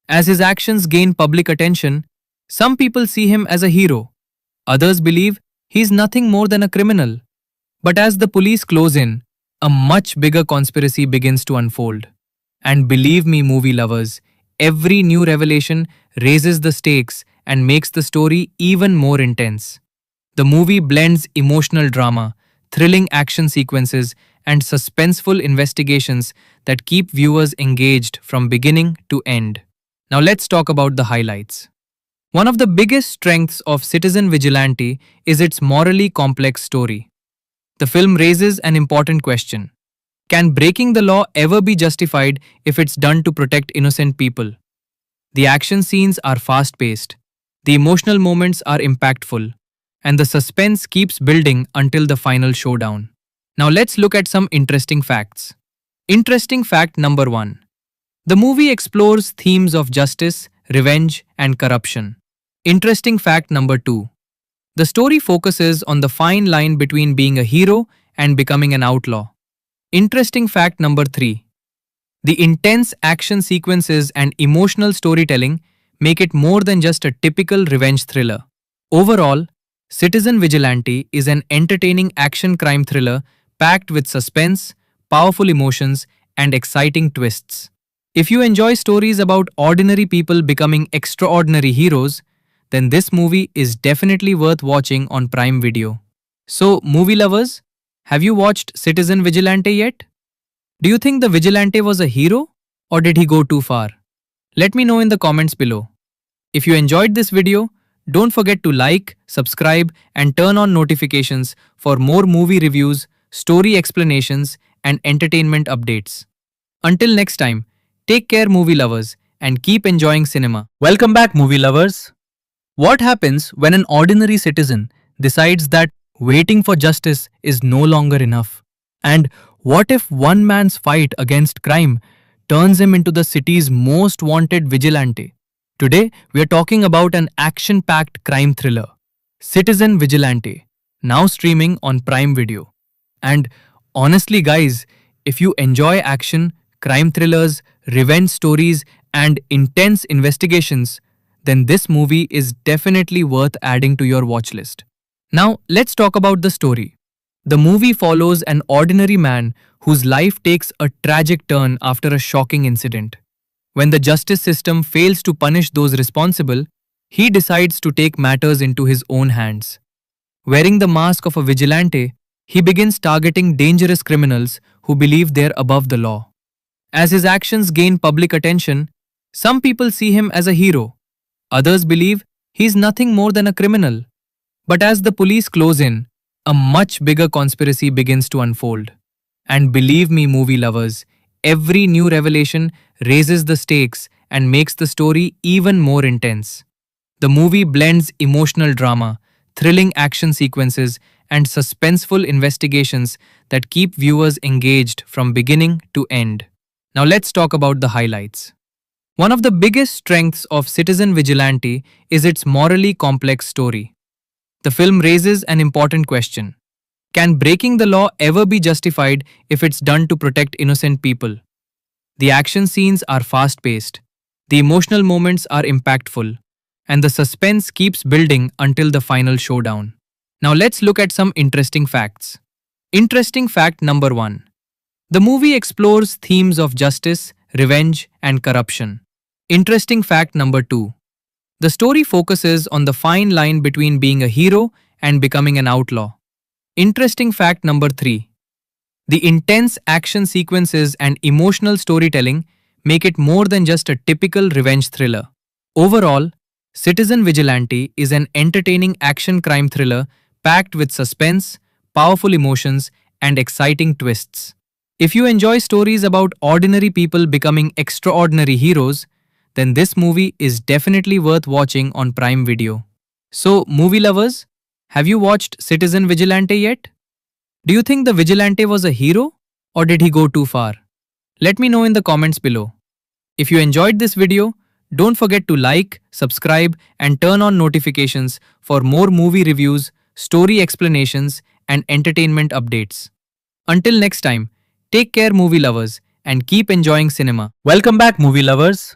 As his actions gain public attention, some people see him as a hero. Others believe he's nothing more than a criminal. But as the police close in, a much bigger conspiracy begins to unfold. And believe me, movie lovers, every new revelation raises the stakes and makes the story even more intense. The movie blends emotional drama, thrilling action sequences, and suspenseful investigations that keep viewers engaged from beginning to end. Now let's talk about the highlights. One of the biggest strengths of Citizen Vigilante is its morally complex story. The film raises an important question. Can breaking the law ever be justified if it's done to protect innocent people? The action scenes are fast-paced, the emotional moments are impactful, and the suspense keeps building until the final showdown. Now let's look at some interesting facts. Interesting fact number 1. The movie explores themes of justice, revenge, and corruption. Interesting fact number 2. The story focuses on the fine line between being a hero and becoming an outlaw. Interesting fact number 3. The intense action sequences and emotional storytelling make it more than just a typical revenge thriller. Overall, Citizen Vigilante is an entertaining action crime thriller packed with suspense, powerful emotions, and exciting twists. If you enjoy stories about ordinary people becoming extraordinary heroes, then this movie is definitely worth watching on Prime Video. So, movie lovers, have you watched Citizen Vigilante yet? Do you think the Vigilante was a hero or did he go too far? Let me know in the comments below. If you enjoyed this video, don't forget to like, subscribe, and turn on notifications for more movie reviews, story explanations, and entertainment updates. Until next time, take care, movie lovers, and keep enjoying cinema. Welcome back, movie lovers. What happens when an ordinary citizen decides that waiting for justice is no longer enough? And what if one man's fight against crime turns him into the city's most wanted vigilante? Today, we are talking about an action-packed crime thriller, Citizen Vigilante, now streaming on Prime Video. And honestly, guys, if you enjoy action, crime thrillers, revenge stories, and intense investigations, then this movie is definitely worth adding to your watch list. Now, let's talk about the story. The movie follows an ordinary man whose life takes a tragic turn after a shocking incident. When the justice system fails to punish those responsible, he decides to take matters into his own hands. Wearing the mask of a vigilante, he begins targeting dangerous criminals who believe they're above the law. As his actions gain public attention, some people see him as a hero. Others believe he's nothing more than a criminal. But as the police close in, a much bigger conspiracy begins to unfold. And believe me, movie lovers, every new revelation raises the stakes and makes the story even more intense. The movie blends emotional drama, thrilling action sequences, and suspenseful investigations that keep viewers engaged from beginning to end. Now let's talk about the highlights. One of the biggest strengths of Citizen Vigilante is its morally complex story. The film raises an important question. Can breaking the law ever be justified if it's done to protect innocent people? The action scenes are fast paced, the emotional moments are impactful, and the suspense keeps building until the final showdown. Now let's look at some interesting facts. Interesting fact number 1. The movie explores themes of justice, revenge, and corruption. Interesting fact number 2. The story focuses on the fine line between being a hero and becoming an outlaw. Interesting fact number 3. The intense action sequences and emotional storytelling make it more than just a typical revenge thriller. Overall, Citizen Vigilante is an entertaining action crime thriller packed with suspense, powerful emotions, and exciting twists. If you enjoy stories about ordinary people becoming extraordinary heroes, then this movie is definitely worth watching on Prime Video. So, movie lovers, have you watched Citizen Vigilante yet? Do you think the vigilante was a hero or did he go too far? Let me know in the comments below. If you enjoyed this video, don't forget to like, subscribe, and turn on notifications for more movie reviews, story explanations, and entertainment updates. Until next time, take care, movie lovers, and keep enjoying cinema. Welcome back, movie lovers.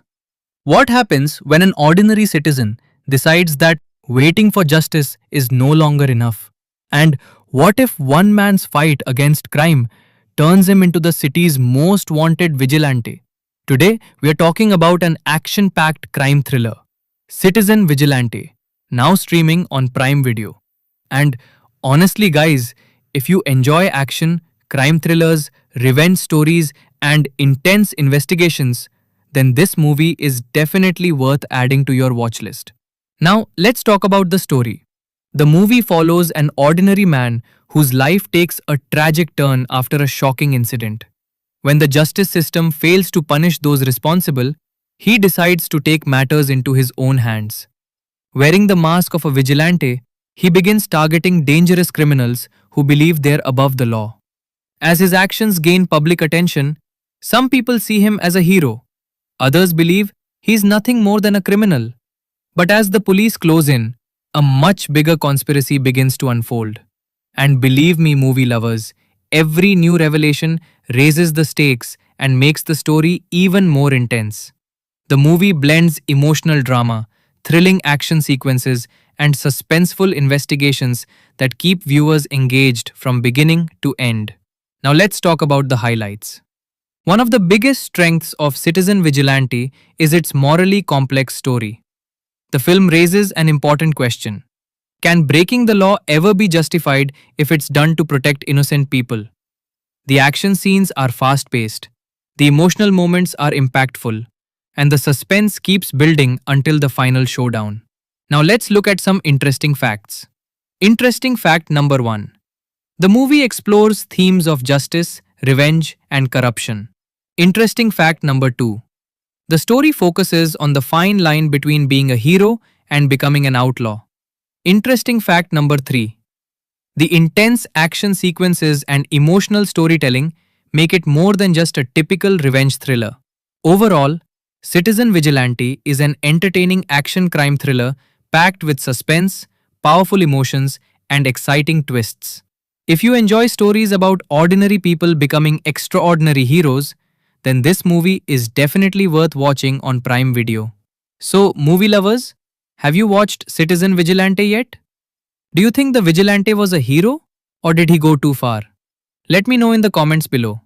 What happens when an ordinary citizen decides that waiting for justice is no longer enough? And what if one man's fight against crime turns him into the city's most wanted vigilante? Today, we are talking about an action packed crime thriller, Citizen Vigilante, now streaming on Prime Video. And honestly, guys, if you enjoy action, crime thrillers, revenge stories, and intense investigations, then this movie is definitely worth adding to your watch list. Now, let's talk about the story. The movie follows an ordinary man whose life takes a tragic turn after a shocking incident. When the justice system fails to punish those responsible, he decides to take matters into his own hands. Wearing the mask of a vigilante, he begins targeting dangerous criminals who believe they're above the law. As his actions gain public attention, some people see him as a hero. Others believe he's nothing more than a criminal. But as the police close in, a much bigger conspiracy begins to unfold. And believe me, movie lovers, every new revelation raises the stakes and makes the story even more intense. The movie blends emotional drama, thrilling action sequences, and suspenseful investigations that keep viewers engaged from beginning to end. Now let's talk about the highlights. One of the biggest strengths of Citizen Vigilante is its morally complex story. The film raises an important question. Can breaking the law ever be justified if it's done to protect innocent people? The action scenes are fast-paced, the emotional moments are impactful, and the suspense keeps building until the final showdown. Now let's look at some interesting facts. Interesting fact number 1. The movie explores themes of justice, revenge, and corruption. Interesting fact number 2. The story focuses on the fine line between being a hero and becoming an outlaw. Interesting fact number 3. The intense action sequences and emotional storytelling make it more than just a typical revenge thriller. Overall, Citizen Vigilante is an entertaining action crime thriller packed with suspense, powerful emotions, and exciting twists. If you enjoy stories about ordinary people becoming extraordinary heroes, then this movie is definitely worth watching on Prime Video. So, movie lovers, have you watched Citizen Vigilante yet? Do you think the vigilante was a hero or did he go too far? Let me know in the comments below.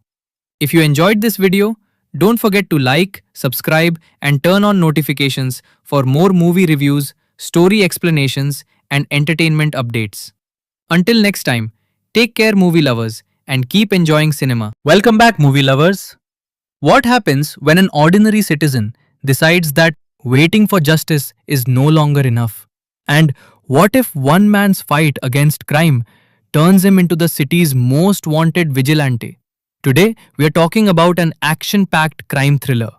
If you enjoyed this video, don't forget to like, subscribe, and turn on notifications for more movie reviews, story explanations, and entertainment updates. Until next time, take care, movie lovers, and keep enjoying cinema. Welcome back, movie lovers. What happens when an ordinary citizen decides that waiting for justice is no longer enough? And what if one man's fight against crime turns him into the city's most wanted vigilante? Today, we are talking about an action-packed crime thriller,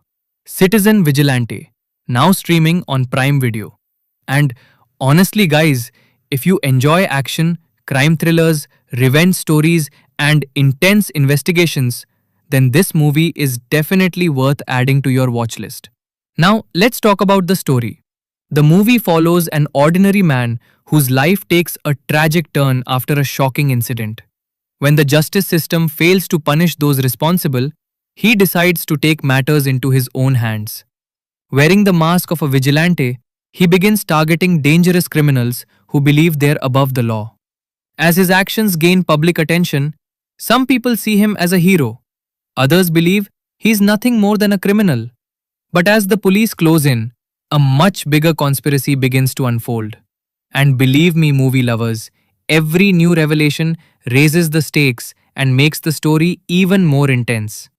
Citizen Vigilante, now streaming on Prime Video. And honestly, guys, if you enjoy action, crime thrillers, revenge stories, and intense investigations, then this movie is definitely worth adding to your watch list. Now, let's talk about the story. The movie follows an ordinary man whose life takes a tragic turn after a shocking incident. When the justice system fails to punish those responsible, he decides to take matters into his own hands. Wearing the mask of a vigilante, he begins targeting dangerous criminals who believe they're above the law. As his actions gain public attention, some people see him as a hero. Others believe he's nothing more than a criminal. But as the police close in, a much bigger conspiracy begins to unfold. And believe me, movie lovers, every new revelation raises the stakes and makes the story even more intense.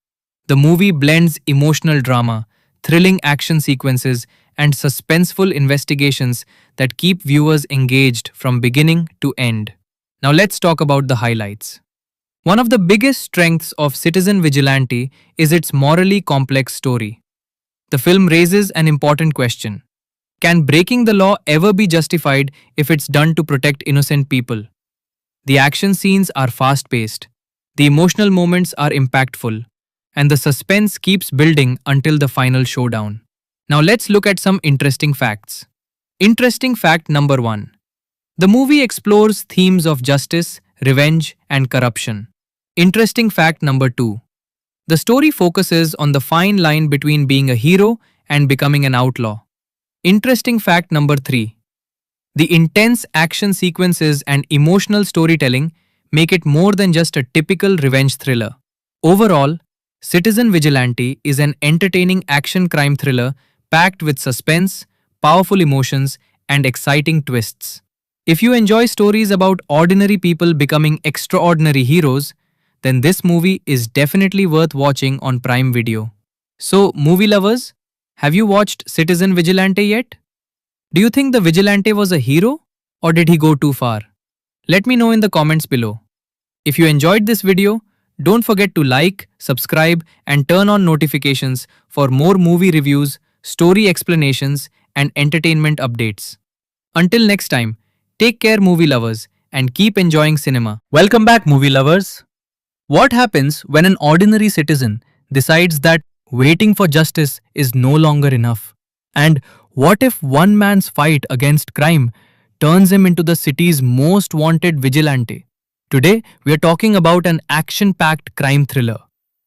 The movie blends emotional drama, thrilling action sequences, and suspenseful investigations that keep viewers engaged from beginning to end. Now let's talk about the highlights. One of the biggest strengths of Citizen Vigilante is its morally complex story. The film raises an important question. Can breaking the law ever be justified if it's done to protect innocent people? The action scenes are fast paced, the emotional moments are impactful, and the suspense keeps building until the final showdown. Now let's look at some interesting facts. Interesting fact number 1. The movie explores themes of justice, revenge, and corruption. Interesting fact number 2. The story focuses on the fine line between being a hero and becoming an outlaw. Interesting fact number 3. The intense action sequences and emotional storytelling make it more than just a typical revenge thriller. Overall, Citizen Vigilante is an entertaining action crime thriller packed with suspense, powerful emotions, and exciting twists. If you enjoy stories about ordinary people becoming extraordinary heroes, then this movie is definitely worth watching on Prime Video. So, movie lovers, have you watched Citizen Vigilante yet? Do you think the vigilante was a hero or did he go too far? Let me know in the comments below. If you enjoyed this video, don't forget to like, subscribe, and turn on notifications for more movie reviews, story explanations, and entertainment updates. Until next time, take care, movie lovers, and keep enjoying cinema. Welcome back, movie lovers. What happens when an ordinary citizen decides that waiting for justice is no longer enough? And what if one man's fight against crime turns him into the city's most wanted vigilante? Today, we are talking about an action-packed crime thriller,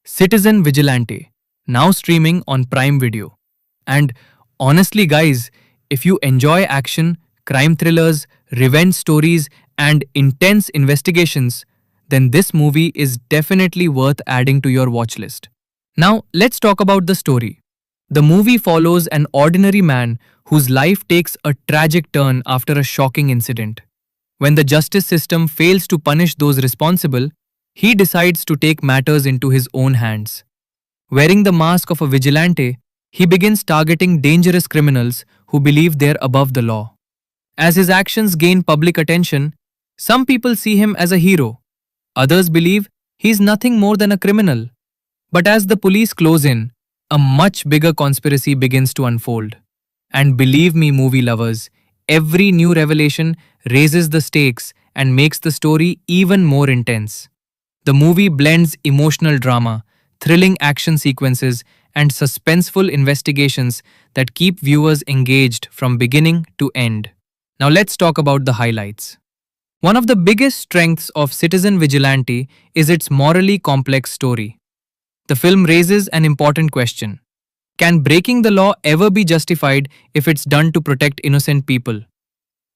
Citizen Vigilante, now streaming on Prime Video. And honestly, guys, if you enjoy action, crime thrillers, revenge stories, and intense investigations, then this movie is definitely worth adding to your watch list. Now, let's talk about the story. The movie follows an ordinary man whose life takes a tragic turn after a shocking incident. When the justice system fails to punish those responsible, he decides to take matters into his own hands. Wearing the mask of a vigilante, he begins targeting dangerous criminals who believe they're above the law. As his actions gain public attention, some people see him as a hero. Others believe he's nothing more than a criminal. But as the police close in, a much bigger conspiracy begins to unfold. And believe me, movie lovers, every new revelation raises the stakes and makes the story even more intense. The movie blends emotional drama, thrilling action sequences, and suspenseful investigations that keep viewers engaged from beginning to end. Now let's talk about the highlights. One of the biggest strengths of Citizen Vigilante is its morally complex story. The film raises an important question. Can breaking the law ever be justified if it's done to protect innocent people?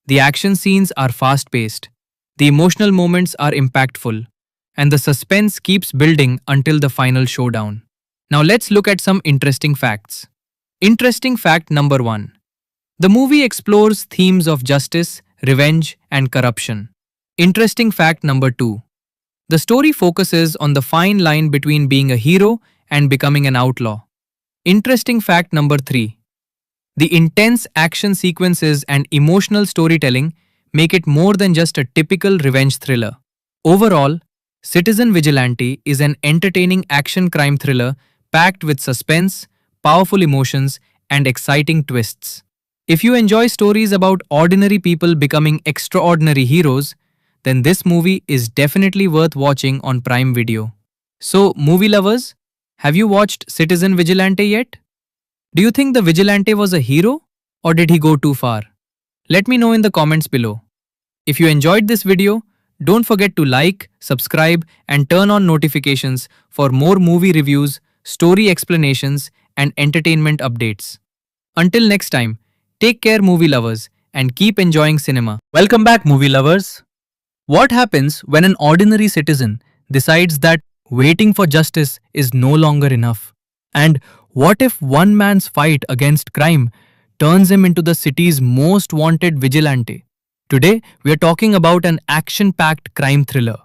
The action scenes are fast-paced, the emotional moments are impactful, and the suspense keeps building until the final showdown. Now let's look at some interesting facts. Interesting fact number 1. The movie explores themes of justice, revenge, and corruption. Interesting fact number 2. The story focuses on the fine line between being a hero and becoming an outlaw. Interesting fact number 3. The intense action sequences and emotional storytelling make it more than just a typical revenge thriller. Overall, Citizen Vigilante is an entertaining action crime thriller packed with suspense, powerful emotions, and exciting twists. If you enjoy stories about ordinary people becoming extraordinary heroes, then this movie is definitely worth watching on Prime Video. So, movie lovers, have you watched Citizen Vigilante yet? Do you think the vigilante was a hero or did he go too far? Let me know in the comments below. If you enjoyed this video, don't forget to like, subscribe, and turn on notifications for more movie reviews, story explanations, and entertainment updates. Until next time, take care, movie lovers, and keep enjoying cinema. Welcome back, movie lovers. What happens when an ordinary citizen decides that waiting for justice is no longer enough? And what if one man's fight against crime turns him into the city's most wanted vigilante? Today, we are talking about an action packed crime thriller,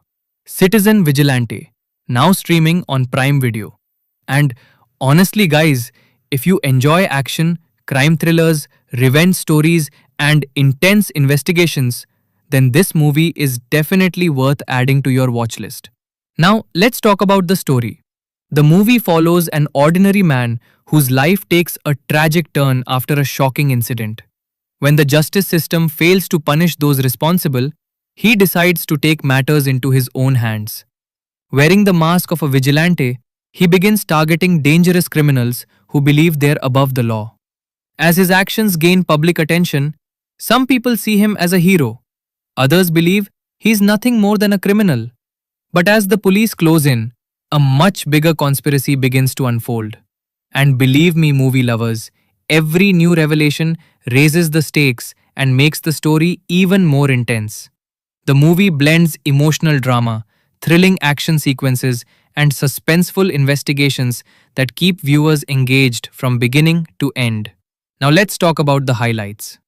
Citizen Vigilante, now streaming on Prime Video. And honestly, guys, if you enjoy action, crime thrillers, revenge stories, and intense investigations, then this movie is definitely worth adding to your watch list. Now, let's talk about the story. The movie follows an ordinary man whose life takes a tragic turn after a shocking incident. When the justice system fails to punish those responsible, he decides to take matters into his own hands. Wearing the mask of a vigilante, he begins targeting dangerous criminals who believe they're above the law. As his actions gain public attention, some people see him as a hero. Others believe he's nothing more than a criminal. But as the police close in, a much bigger conspiracy begins to unfold. And believe me, movie lovers, every new revelation raises the stakes and makes the story even more intense. The movie blends emotional drama, thrilling action sequences, and suspenseful investigations that keep viewers engaged from beginning to end. Now let's talk about the highlights.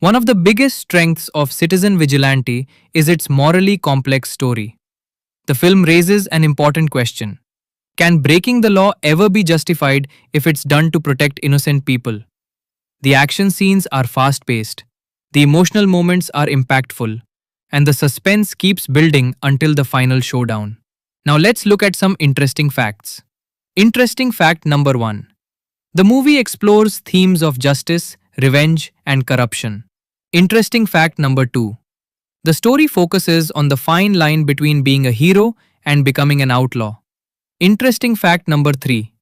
One of the biggest strengths of Citizen Vigilante is its morally complex story. The film raises an important question. Can breaking the law ever be justified if it's done to protect innocent people? The action scenes are fast-paced, the emotional moments are impactful, and the suspense keeps building until the final showdown. Now let's look at some interesting facts. Interesting fact number 1. The movie explores themes of justice, revenge, and corruption. Interesting fact number 2. The story focuses on the fine line between being a hero and becoming an outlaw. Interesting fact number 3.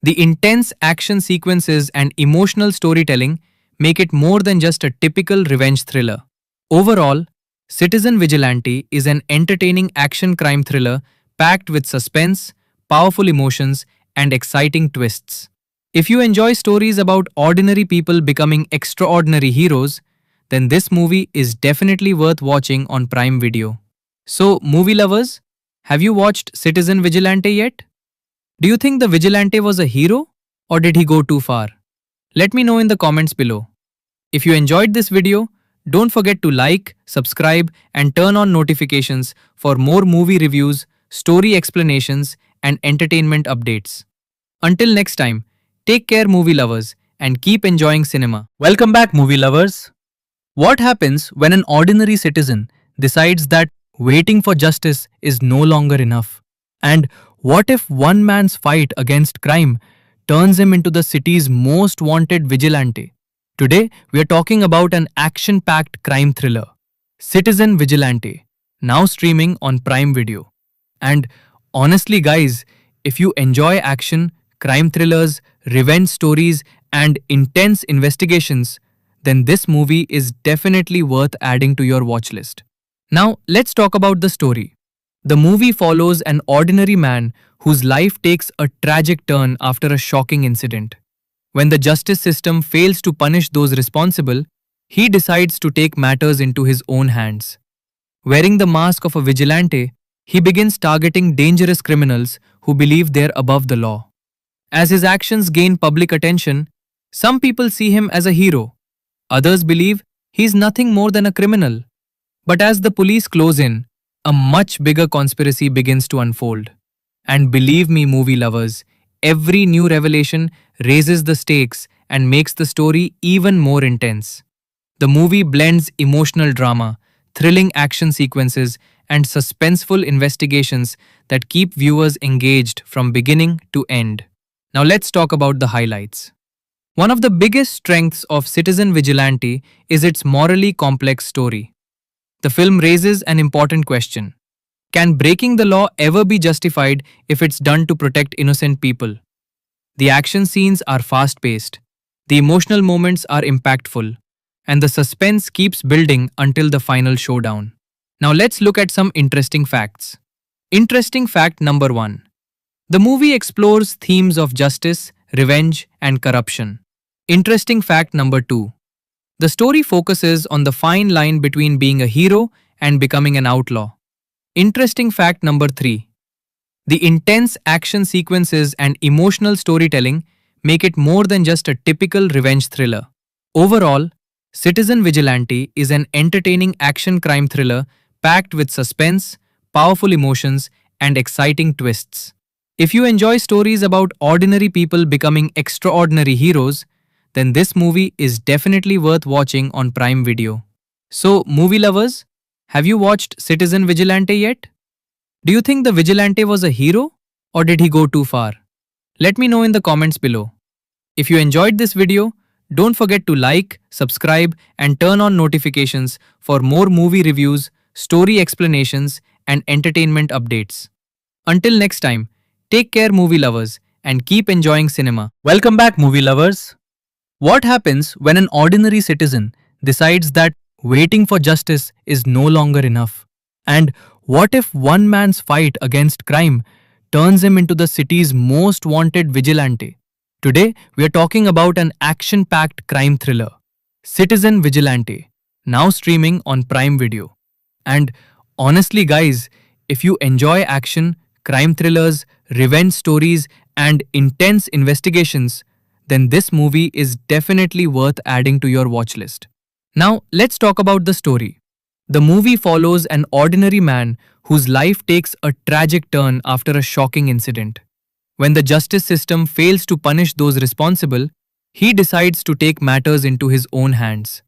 The intense action sequences and emotional storytelling make it more than just a typical revenge thriller. Overall, Citizen Vigilante is an entertaining action crime thriller packed with suspense, powerful emotions, and exciting twists. If you enjoy stories about ordinary people becoming extraordinary heroes, then this movie is definitely worth watching on Prime Video. So, movie lovers, have you watched Citizen Vigilante yet? Do you think the vigilante was a hero, or did he go too far? Let me know in the comments below. If you enjoyed this video, don't forget to like, subscribe, and turn on notifications for more movie reviews, story explanations, and entertainment updates. Until next time, take care, movie lovers, and keep enjoying cinema. Welcome back, movie lovers. What happens when an ordinary citizen decides that waiting for justice is no longer enough? And what if one man's fight against crime turns him into the city's most wanted vigilante? Today, we are talking about an action-packed crime thriller, Citizen Vigilante, now streaming on Prime Video. And honestly, guys, if you enjoy action, crime thrillers, revenge stories, and intense investigations, then this movie is definitely worth adding to your watch list. Now, let's talk about the story. The movie follows an ordinary man whose life takes a tragic turn after a shocking incident. When the justice system fails to punish those responsible, he decides to take matters into his own hands. Wearing the mask of a vigilante, he begins targeting dangerous criminals who believe they're above the law. As his actions gain public attention, some people see him as a hero. Others believe he's nothing more than a criminal. But as the police close in, a much bigger conspiracy begins to unfold. And believe me, movie lovers, every new revelation raises the stakes and makes the story even more intense. The movie blends emotional drama, thrilling action sequences, and suspenseful investigations that keep viewers engaged from beginning to end. Now let's talk about the highlights. One of the biggest strengths of Citizen Vigilante is its morally complex story. The film raises an important question. Can breaking the law ever be justified if it's done to protect innocent people? The action scenes are fast-paced, The emotional moments are impactful, and the suspense keeps building until the final showdown. Now let's look at some interesting facts. Interesting fact number 1. The movie explores themes of justice, revenge, and corruption. Interesting fact number 2. The story focuses on the fine line between being a hero and becoming an outlaw. Interesting fact number 3. The intense action sequences and emotional storytelling make it more than just a typical revenge thriller. Overall, Citizen Vigilante is an entertaining action crime thriller packed with suspense, powerful emotions, and exciting twists. If you enjoy stories about ordinary people becoming extraordinary heroes, then this movie is definitely worth watching on Prime Video. So, movie lovers, have you watched Citizen Vigilante yet? Do you think the vigilante was a hero or did he go too far? Let me know in the comments below. If you enjoyed this video, don't forget to like, subscribe, and turn on notifications for more movie reviews, story explanations, and entertainment updates. Until next time, take care, movie lovers, and keep enjoying cinema. Welcome back, movie lovers. What happens when an ordinary citizen decides that waiting for justice is no longer enough? And what if one man's fight against crime turns him into the city's most wanted vigilante? Today, we are talking about an action-packed crime thriller, Citizen Vigilante, now streaming on Prime Video. And honestly, guys, if you enjoy action, crime thrillers, revenge stories, and intense investigations, then this movie is definitely worth adding to your watch list. Now, let's talk about the story. The movie follows an ordinary man whose life takes a tragic turn after a shocking incident. When the justice system fails to punish those responsible, he decides to take matters into his own hands.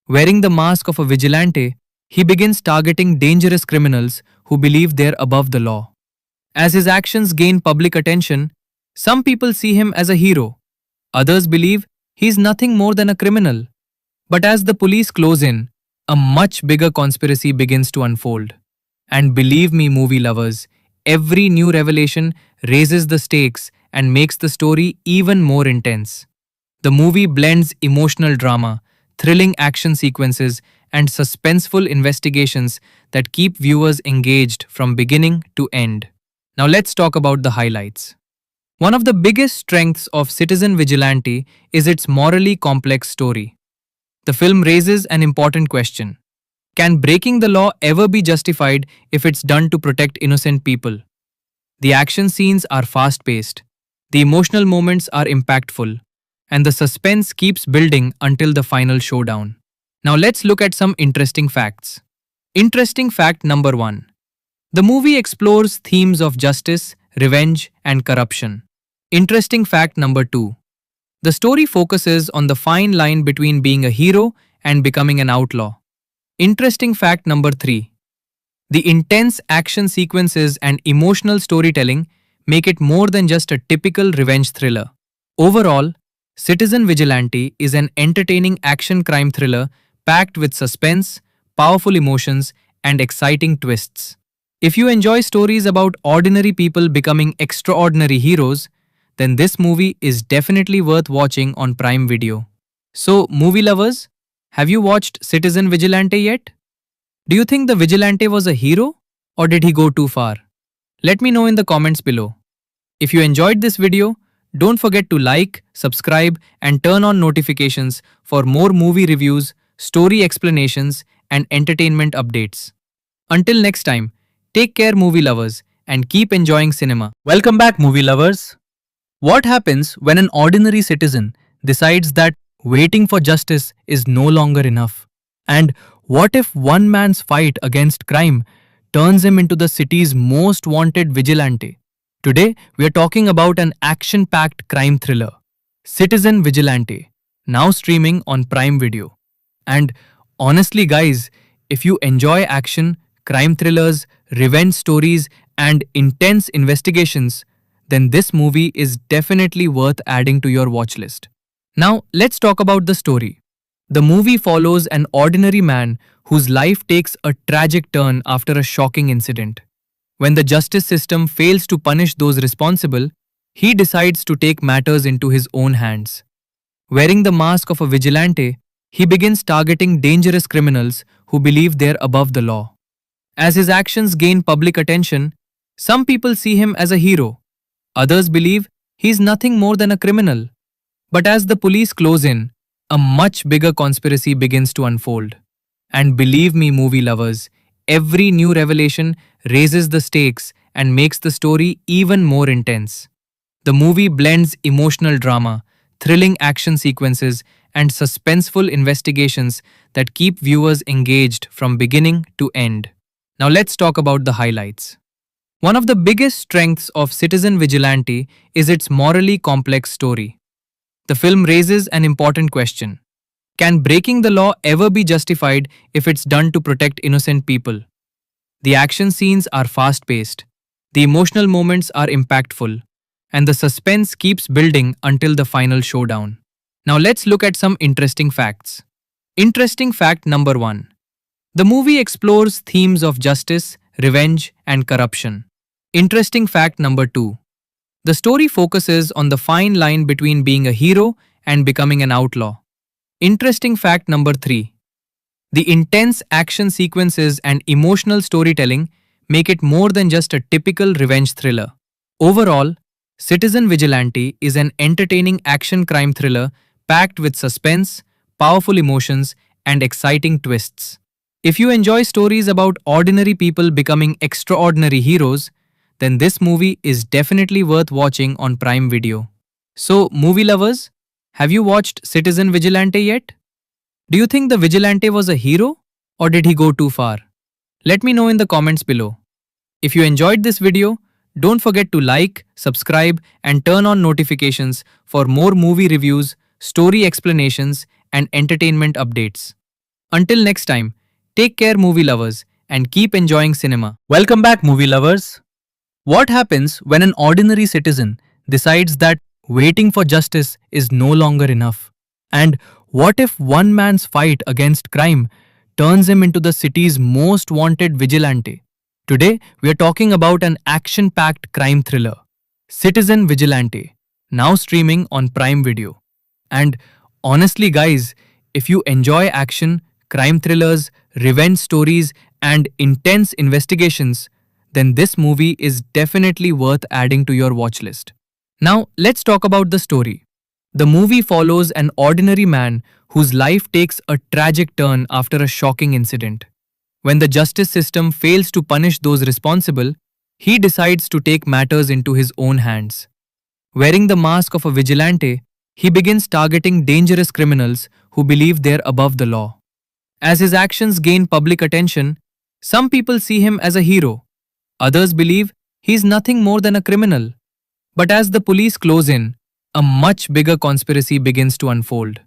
Wearing the mask of a vigilante, he begins targeting dangerous criminals who believe they're above the law. As his actions gain public attention, some people see him as a hero. Others believe he's nothing more than a criminal. But as the police close in, a much bigger conspiracy begins to unfold. And believe me, movie lovers, every new revelation raises the stakes and makes the story even more intense. The movie blends emotional drama, thrilling action sequences, and suspenseful investigations that keep viewers engaged from beginning to end. Now let's talk about the highlights. One of the biggest strengths of Citizen Vigilante is its morally complex story. The film raises an important question. Can breaking the law ever be justified if it's done to protect innocent people? The action scenes are fast-paced, the emotional moments are impactful, and the suspense keeps building until the final showdown. Now let's look at some interesting facts. Interesting fact number 1. The movie explores themes of justice, revenge, and corruption. Interesting fact number 2. The story focuses on the fine line between being a hero and becoming an outlaw. Interesting fact number 3. The intense action sequences and emotional storytelling make it more than just a typical revenge thriller. Overall, Citizen Vigilante is an entertaining action crime thriller packed with suspense, powerful emotions, and exciting twists. If you enjoy stories about ordinary people becoming extraordinary heroes, then this movie is definitely worth watching on Prime Video. So, movie lovers, have you watched Citizen Vigilante yet? Do you think the vigilante was a hero or did he go too far? Let me know in the comments below. If you enjoyed this video, don't forget to like, subscribe, and turn on notifications for more movie reviews, story explanations, and entertainment updates. Until next time, take care, movie lovers, and keep enjoying cinema. Welcome back, movie lovers. What happens when an ordinary citizen decides that waiting for justice is no longer enough? And what if one man's fight against crime turns him into the city's most wanted vigilante? Today, we are talking about an action-packed crime thriller, Citizen Vigilante, now streaming on Prime Video. And honestly, guys, if you enjoy action, crime thrillers, revenge stories, and intense investigations, then this movie is definitely worth adding to your watch list. Now, let's talk about the story. The movie follows an ordinary man whose life takes a tragic turn after a shocking incident. When the justice system fails to punish those responsible, he decides to take matters into his own hands. Wearing the mask of a vigilante, he begins targeting dangerous criminals who believe they're above the law. As his actions gain public attention, some people see him as a hero. Others believe he's nothing more than a criminal. But as the police close in, a much bigger conspiracy begins to unfold. And believe me, movie lovers, every new revelation raises the stakes and makes the story even more intense. The movie blends emotional drama, thrilling action sequences, and suspenseful investigations that keep viewers engaged from beginning to end. Now let's talk about the highlights. One of the biggest strengths of Citizen Vigilante is its morally complex story. The film raises an important question. Can breaking the law ever be justified if it's done to protect innocent people? The action scenes are fast paced, the emotional moments are impactful, and the suspense keeps building until the final showdown. Now let's look at some interesting facts. Interesting fact number 1. The movie explores themes of justice, revenge, and corruption. Interesting fact number 2. The story focuses on the fine line between being a hero and becoming an outlaw. Interesting fact number 3. The intense action sequences and emotional storytelling make it more than just a typical revenge thriller. Overall, Citizen Vigilante is an entertaining action crime thriller packed with suspense, powerful emotions, and exciting twists. If you enjoy stories about ordinary people becoming extraordinary heroes, then this movie is definitely worth watching on Prime Video. So, movie lovers, have you watched Citizen Vigilante yet? Do you think the vigilante was a hero or did he go too far? Let me know in the comments below. If you enjoyed this video, don't forget to like, subscribe, and turn on notifications for more movie reviews, story explanations, and entertainment updates. Until next time, take care, movie lovers, and keep enjoying cinema. Welcome back, movie lovers. What happens when an ordinary citizen decides that waiting for justice is no longer enough? And what if one man's fight against crime turns him into the city's most wanted vigilante? Today, we are talking about an action-packed crime thriller, Citizen Vigilante, now streaming on Prime Video. And honestly, guys, if you enjoy action, crime thrillers, revenge stories, and intense investigations, then this movie is definitely worth adding to your watch list. Now, let's talk about the story. The movie follows an ordinary man whose life takes a tragic turn after a shocking incident. When the justice system fails to punish those responsible, he decides to take matters into his own hands. Wearing the mask of a vigilante, he begins targeting dangerous criminals who believe they're above the law. As his actions gain public attention, some people see him as a hero. Others believe he's nothing more than a criminal. But as the police close in, a much bigger conspiracy begins to unfold.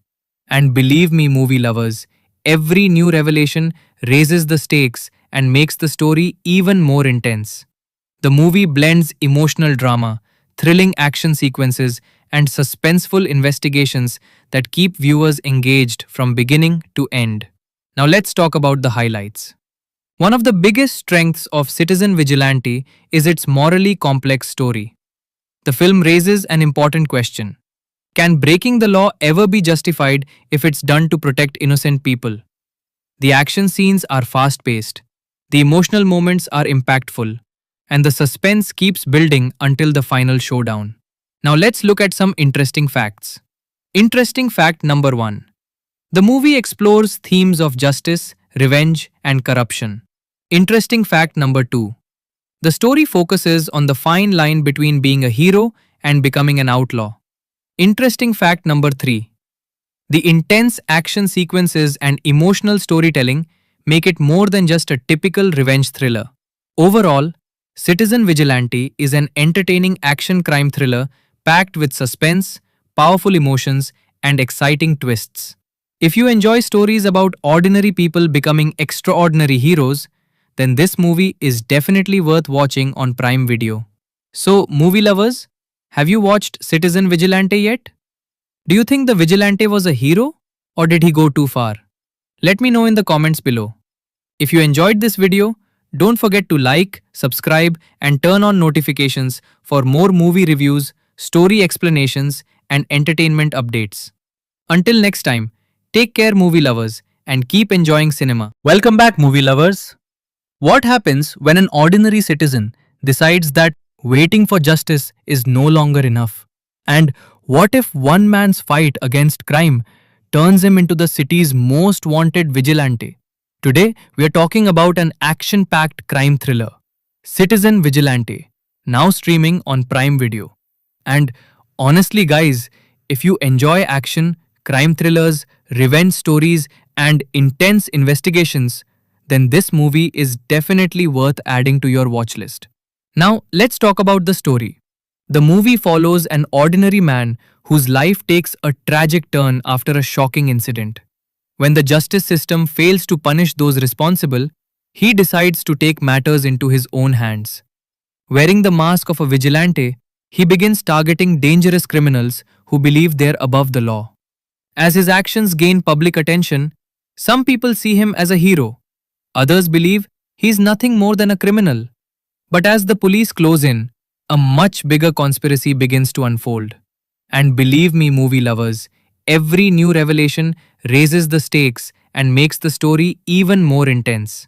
And believe me, movie lovers, every new revelation raises the stakes and makes the story even more intense. The movie blends emotional drama, thrilling action sequences, and suspenseful investigations that keep viewers engaged from beginning to end. Now let's talk about the highlights. One of the biggest strengths of Citizen Vigilante is its morally complex story. The film raises an important question. Can breaking the law ever be justified if it's done to protect innocent people? The action scenes are fast-paced, the emotional moments are impactful, and the suspense keeps building until the final showdown. Now let's look at some interesting facts. Interesting fact number 1. The movie explores themes of justice, revenge, and corruption. Interesting fact number 2. The story focuses on the fine line between being a hero and becoming an outlaw. Interesting fact number 3. The intense action sequences and emotional storytelling make it more than just a typical revenge thriller. Overall, Citizen Vigilante is an entertaining action crime thriller packed with suspense, powerful emotions, and exciting twists. If you enjoy stories about ordinary people becoming extraordinary heroes, then this movie is definitely worth watching on Prime Video. So, movie lovers, have you watched Citizen Vigilante yet? Do you think the vigilante was a hero or did he go too far? Let me know in the comments below. If you enjoyed this video, don't forget to like, subscribe, and turn on notifications for more movie reviews, story explanations, and entertainment updates. Until next time, take care, movie lovers, and keep enjoying cinema. Welcome back, movie lovers. What happens when an ordinary citizen decides that waiting for justice is no longer enough? And what if one man's fight against crime turns him into the city's most wanted vigilante? Today, we are talking about an action packed crime thriller, Citizen Vigilante, now streaming on Prime Video. And honestly, guys, if you enjoy action, crime thrillers, revenge stories, and intense investigations, then this movie is definitely worth adding to your watch list. Now, let's talk about the story. The movie follows an ordinary man whose life takes a tragic turn after a shocking incident. When the justice system fails to punish those responsible, he decides to take matters into his own hands. Wearing the mask of a vigilante, he begins targeting dangerous criminals who believe they're above the law. As his actions gain public attention, some people see him as a hero. Others believe he's nothing more than a criminal. But as the police close in, a much bigger conspiracy begins to unfold. And believe me, movie lovers, every new revelation raises the stakes and makes the story even more intense.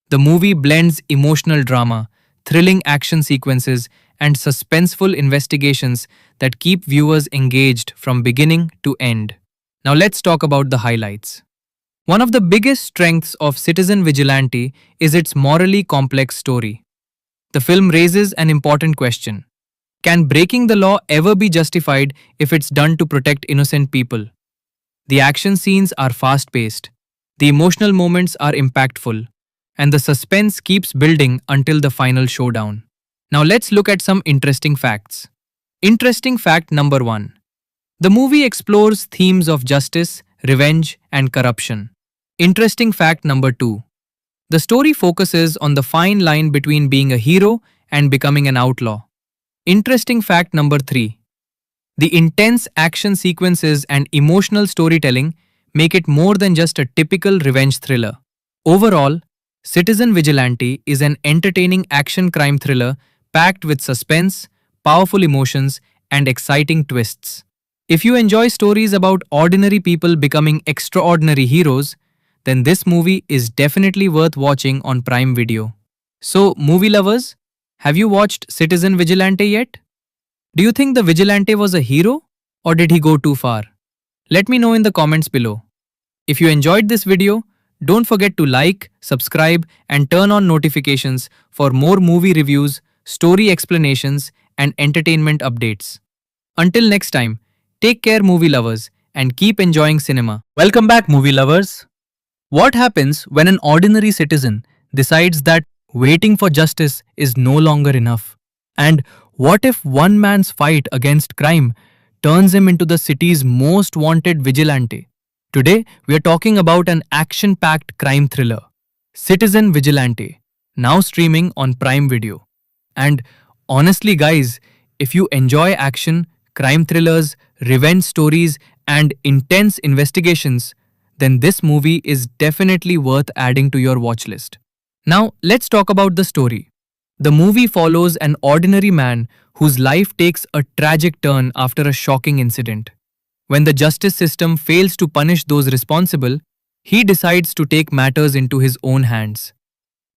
The movie blends emotional drama, thrilling action sequences, and suspenseful investigations that keep viewers engaged from beginning to end. Now let's talk about the highlights. One of the biggest strengths of Citizen Vigilante is its morally complex story. The film raises an important question. Can breaking the law ever be justified if it's done to protect innocent people? The action scenes are fast paced, the emotional moments are impactful, and the suspense keeps building until the final showdown. Now let's look at some interesting facts. Interesting fact number 1. The movie explores themes of justice, revenge, and corruption. Interesting fact number 2. The story focuses on the fine line between being a hero and becoming an outlaw. Interesting fact number 3. The intense action sequences and emotional storytelling make it more than just a typical revenge thriller. Overall, Citizen Vigilante is an entertaining action crime thriller packed with suspense, powerful emotions, and exciting twists. If you enjoy stories about ordinary people becoming extraordinary heroes, then this movie is definitely worth watching on Prime Video. So, movie lovers, have you watched Citizen Vigilante yet? Do you think the vigilante was a hero or did he go too far? Let me know in the comments below. If you enjoyed this video, don't forget to like, subscribe, and turn on notifications for more movie reviews, story explanations, and entertainment updates. Until next time, take care, movie lovers, and keep enjoying cinema. Welcome back, movie lovers. What happens when an ordinary citizen decides that waiting for justice is no longer enough? And what if one man's fight against crime turns him into the city's most wanted vigilante? Today, we are talking about an action packed crime thriller, Citizen Vigilante, now streaming on Prime Video. And honestly, guys, if you enjoy action, crime thrillers, revenge stories, and intense investigations, then this movie is definitely worth adding to your watch list. Now, let's talk about the story. The movie follows an ordinary man whose life takes a tragic turn after a shocking incident. When the justice system fails to punish those responsible, he decides to take matters into his own hands.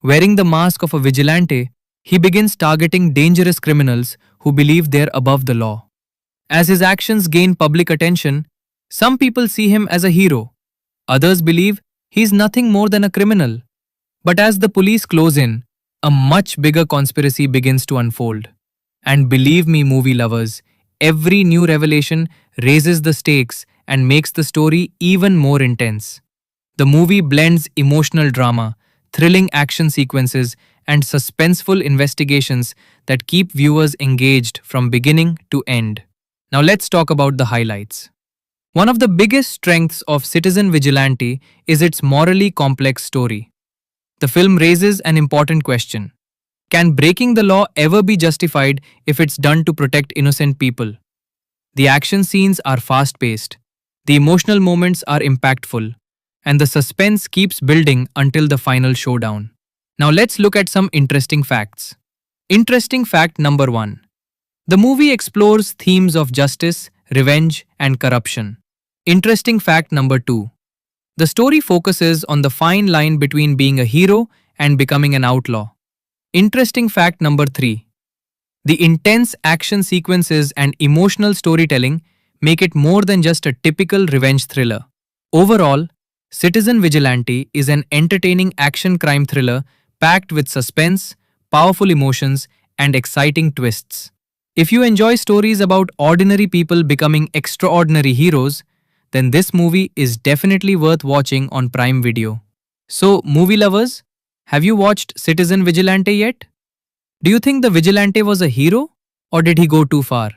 Wearing the mask of a vigilante, he begins targeting dangerous criminals who believe they're above the law. As his actions gain public attention, some people see him as a hero. Others believe he's nothing more than a criminal. But as the police close in, a much bigger conspiracy begins to unfold. And believe me, movie lovers, every new revelation raises the stakes and makes the story even more intense. The movie blends emotional drama, thrilling action sequences, and suspenseful investigations that keep viewers engaged from beginning to end. Now let's talk about the highlights. One of the biggest strengths of Citizen Vigilante is its morally complex story. The film raises an important question. Can breaking the law ever be justified if it's done to protect innocent people? The action scenes are fast-paced, the emotional moments are impactful, and the suspense keeps building until the final showdown. Now let's look at some interesting facts. Interesting fact number 1. The movie explores themes of justice, revenge, and corruption. Interesting fact number 2. The story focuses on the fine line between being a hero and becoming an outlaw. Interesting fact number 3. The intense action sequences and emotional storytelling make it more than just a typical revenge thriller. Overall, Citizen Vigilante is an entertaining action crime thriller packed with suspense, powerful emotions, and exciting twists. If you enjoy stories about ordinary people becoming extraordinary heroes, then this movie is definitely worth watching on Prime Video. So, movie lovers, have you watched Citizen Vigilante yet? Do you think the vigilante was a hero or did he go too far?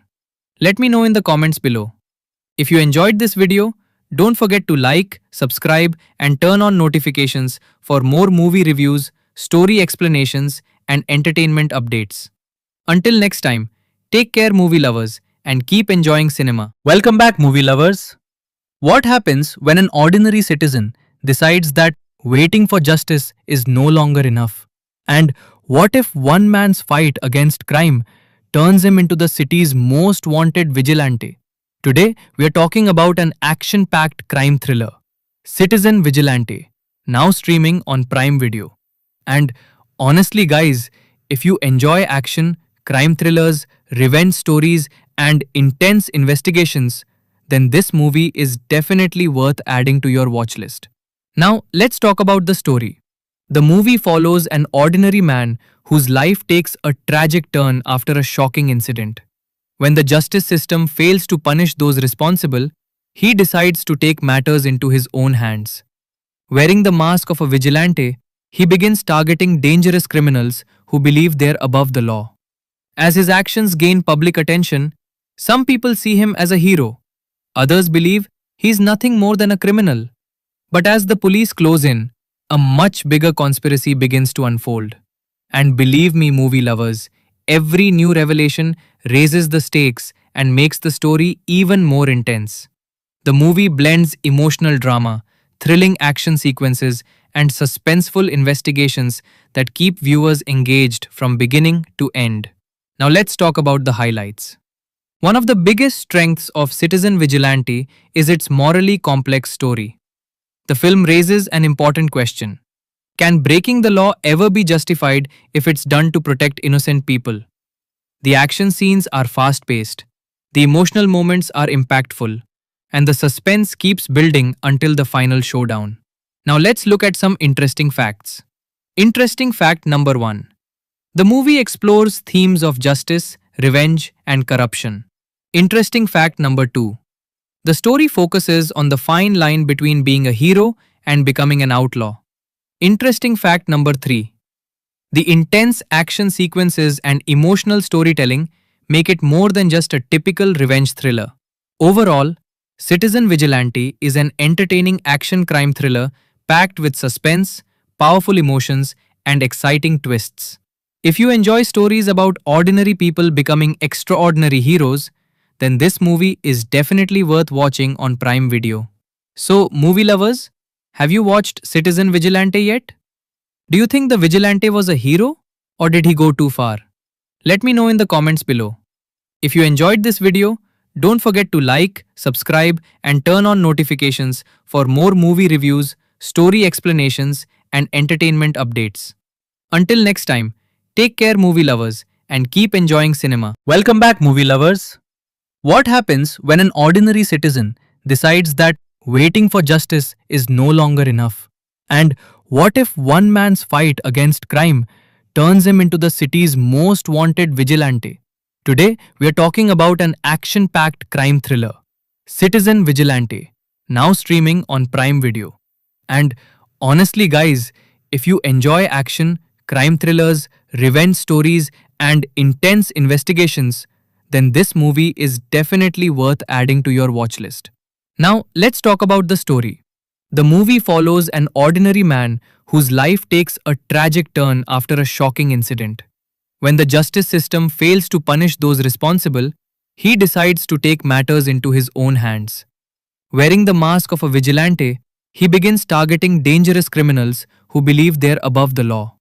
Let me know in the comments below. If you enjoyed this video, don't forget to like, subscribe, and turn on notifications for more movie reviews, story explanations, and entertainment updates. Until next time, take care, movie lovers, and keep enjoying cinema. Welcome back, movie lovers. What happens when an ordinary citizen decides that waiting for justice is no longer enough? And what if one man's fight against crime turns him into the city's most wanted vigilante? Today, we are talking about an action packed crime thriller, Citizen Vigilante, now streaming on Prime Video. And honestly, guys, if you enjoy action, crime thrillers, revenge stories, and intense investigations, then this movie is definitely worth adding to your watch list. Now, let's talk about the story. The movie follows an ordinary man whose life takes a tragic turn after a shocking incident. When the justice system fails to punish those responsible, he decides to take matters into his own hands. Wearing the mask of a vigilante, he begins targeting dangerous criminals who believe they're above the law. As his actions gain public attention, some people see him as a hero. Others believe he's nothing more than a criminal. But as the police close in, a much bigger conspiracy begins to unfold. And believe me, movie lovers, every new revelation raises the stakes and makes the story even more intense. The movie blends emotional drama, thrilling action sequences, and suspenseful investigations that keep viewers engaged from beginning to end. Now let's talk about the highlights. One of the biggest strengths of Citizen Vigilante is its morally complex story. The film raises an important question. Can breaking the law ever be justified if it's done to protect innocent people? The action scenes are fast-paced, the emotional moments are impactful, and the suspense keeps building until the final showdown. Now let's look at some interesting facts. Interesting fact number 1. The movie explores themes of justice, revenge, and corruption. Interesting fact number 2. The story focuses on the fine line between being a hero and becoming an outlaw. Interesting fact number 3. The intense action sequences and emotional storytelling make it more than just a typical revenge thriller. Overall, Citizen Vigilante is an entertaining action crime thriller packed with suspense, powerful emotions, and exciting twists. If you enjoy stories about ordinary people becoming extraordinary heroes, then this movie is definitely worth watching on Prime Video. So, movie lovers, have you watched Citizen Vigilante yet? Do you think the vigilante was a hero or did he go too far? Let me know in the comments below. If you enjoyed this video, don't forget to like, subscribe, and turn on notifications for more movie reviews, story explanations, and entertainment updates. Until next time, take care, movie lovers, and keep enjoying cinema. Welcome back, movie lovers. What happens when an ordinary citizen decides that waiting for justice is no longer enough? And what if one man's fight against crime turns him into the city's most wanted vigilante? Today, we are talking about an action-packed crime thriller, Citizen Vigilante, now streaming on Prime Video. And honestly, guys, if you enjoy action, crime thrillers, revenge stories, and intense investigations, then this movie is definitely worth adding to your watch list. Now, let's talk about the story. The movie follows an ordinary man whose life takes a tragic turn after a shocking incident. When the justice system fails to punish those responsible, he decides to take matters into his own hands. Wearing the mask of a vigilante, he begins targeting dangerous criminals who believe they're above the law.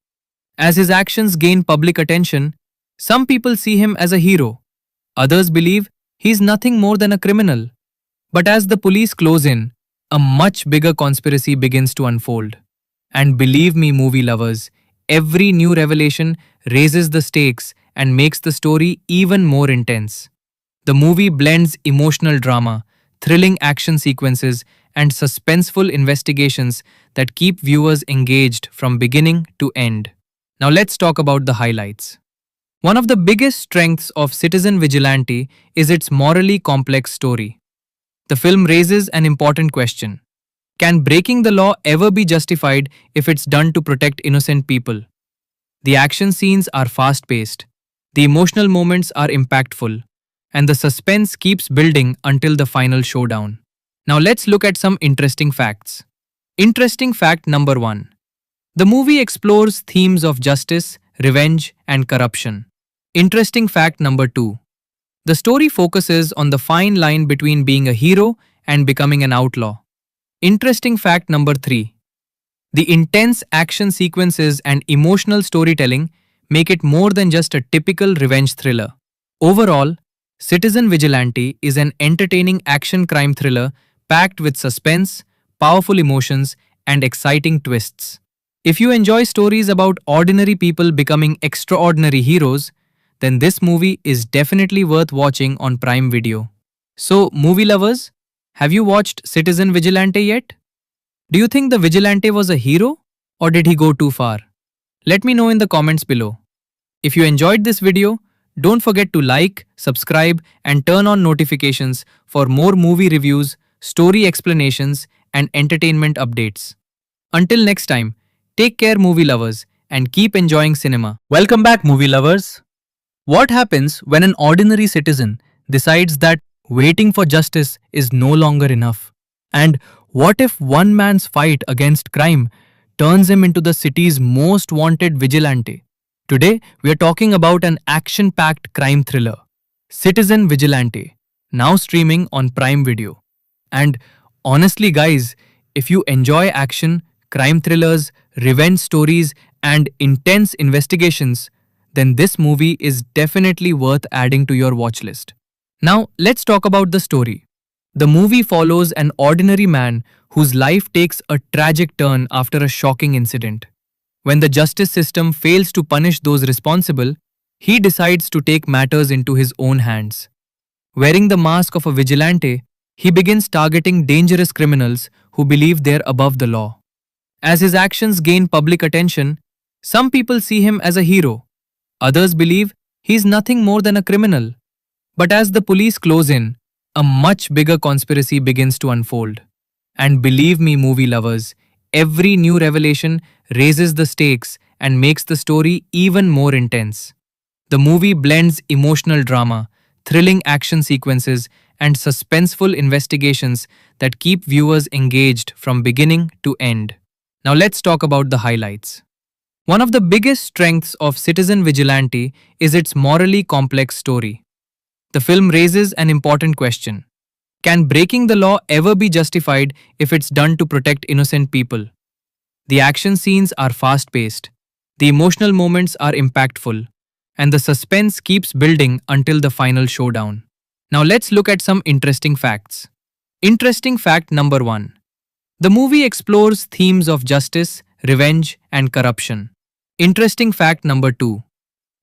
As his actions gain public attention, some people see him as a hero. Others believe he's nothing more than a criminal. But as the police close in, a much bigger conspiracy begins to unfold. And believe me, movie lovers, every new revelation raises the stakes and makes the story even more intense. The movie blends emotional drama, thrilling action sequences, and suspenseful investigations that keep viewers engaged from beginning to end. Now let's talk about the highlights. One of the biggest strengths of Citizen Vigilante is its morally complex story. The film raises an important question. Can breaking the law ever be justified if it's done to protect innocent people? The action scenes are fast paced, the emotional moments are impactful, and the suspense keeps building until the final showdown. Now let's look at some interesting facts. Interesting fact number 1. The movie explores themes of justice, revenge, and corruption. Interesting fact number 2. The story focuses on the fine line between being a hero and becoming an outlaw. Interesting fact number 3. The intense action sequences and emotional storytelling make it more than just a typical revenge thriller. Overall, Citizen Vigilante is an entertaining action crime thriller packed with suspense, powerful emotions, and exciting twists. If you enjoy stories about ordinary people becoming extraordinary heroes, then this movie is definitely worth watching on Prime Video. So, movie lovers, have you watched Citizen Vigilante yet? Do you think the Vigilante was a hero or did he go too far? Let me know in the comments below. If you enjoyed this video, don't forget to like, subscribe, and turn on notifications for more movie reviews, story explanations, and entertainment updates. Until next time, take care, movie lovers, and keep enjoying cinema. Welcome back, movie lovers. What happens when an ordinary citizen decides that waiting for justice is no longer enough? And what if one man's fight against crime turns him into the city's most wanted vigilante? Today, we are talking about an action-packed crime thriller, Citizen Vigilante, now streaming on Prime Video. And honestly, guys, if you enjoy action, crime thrillers, revenge stories, and intense investigations, then this movie is definitely worth adding to your watch list. Now, let's talk about the story. The movie follows an ordinary man whose life takes a tragic turn after a shocking incident. When the justice system fails to punish those responsible, he decides to take matters into his own hands. Wearing the mask of a vigilante, he begins targeting dangerous criminals who believe they're above the law. As his actions gain public attention, some people see him as a hero. Others believe he's nothing more than a criminal. But as the police close in, a much bigger conspiracy begins to unfold. And believe me, movie lovers, every new revelation raises the stakes and makes the story even more intense. The movie blends emotional drama, thrilling action sequences, and suspenseful investigations that keep viewers engaged from beginning to end. Now let's talk about the highlights. One of the biggest strengths of Citizen Vigilante is its morally complex story. The film raises an important question. Can breaking the law ever be justified if it's done to protect innocent people? The action scenes are fast-paced, the emotional moments are impactful, and the suspense keeps building until the final showdown. Now let's look at some interesting facts. Interesting fact number 1. The movie explores themes of justice, revenge, and corruption. Interesting fact number 2.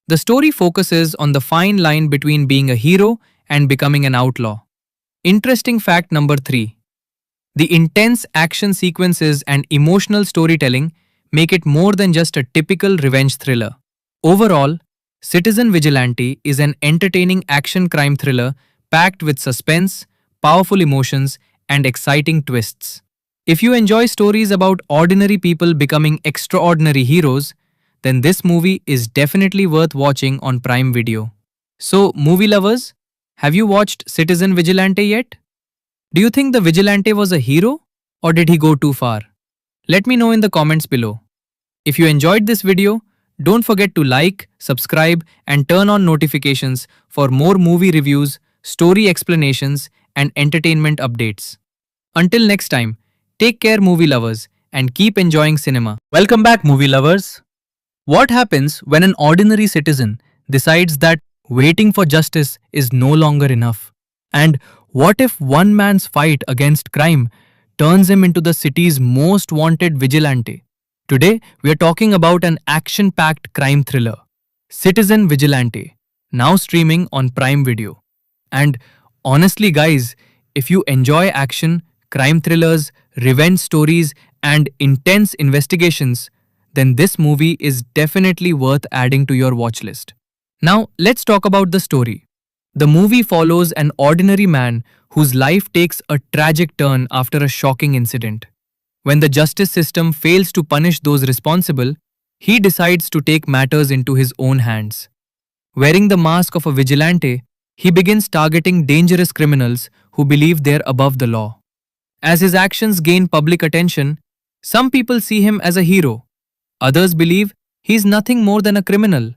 The story focuses on the fine line between being a hero and becoming an outlaw. Interesting fact number 3. The intense action sequences and emotional storytelling make it more than just a typical revenge thriller. Overall, Citizen Vigilante is an entertaining action crime thriller packed with suspense, powerful emotions, and exciting twists. If you enjoy stories about ordinary people becoming extraordinary heroes, then this movie is definitely worth watching on Prime Video. So, movie lovers, have you watched Citizen Vigilante yet? Do you think the Vigilante was a hero or did he go too far? Let me know in the comments below. If you enjoyed this video, don't forget to like, subscribe, and turn on notifications for more movie reviews, story explanations, and entertainment updates. Until next time, take care, movie lovers, and keep enjoying cinema. Welcome back, movie lovers. What happens when an ordinary citizen decides that waiting for justice is no longer enough? And what if one man's fight against crime turns him into the city's most wanted vigilante? Today, we are talking about an action packed crime thriller, Citizen Vigilante, now streaming on Prime Video. And honestly, guys, if you enjoy action, crime thrillers, revenge stories, and intense investigations, then this movie is definitely worth adding to your watch list. Now, let's talk about the story. The movie follows an ordinary man whose life takes a tragic turn after a shocking incident. When the justice system fails to punish those responsible, he decides to take matters into his own hands. Wearing the mask of a vigilante, he begins targeting dangerous criminals who believe they're above the law. As his actions gain public attention, some people see him as a hero. Others believe he's nothing more than a criminal.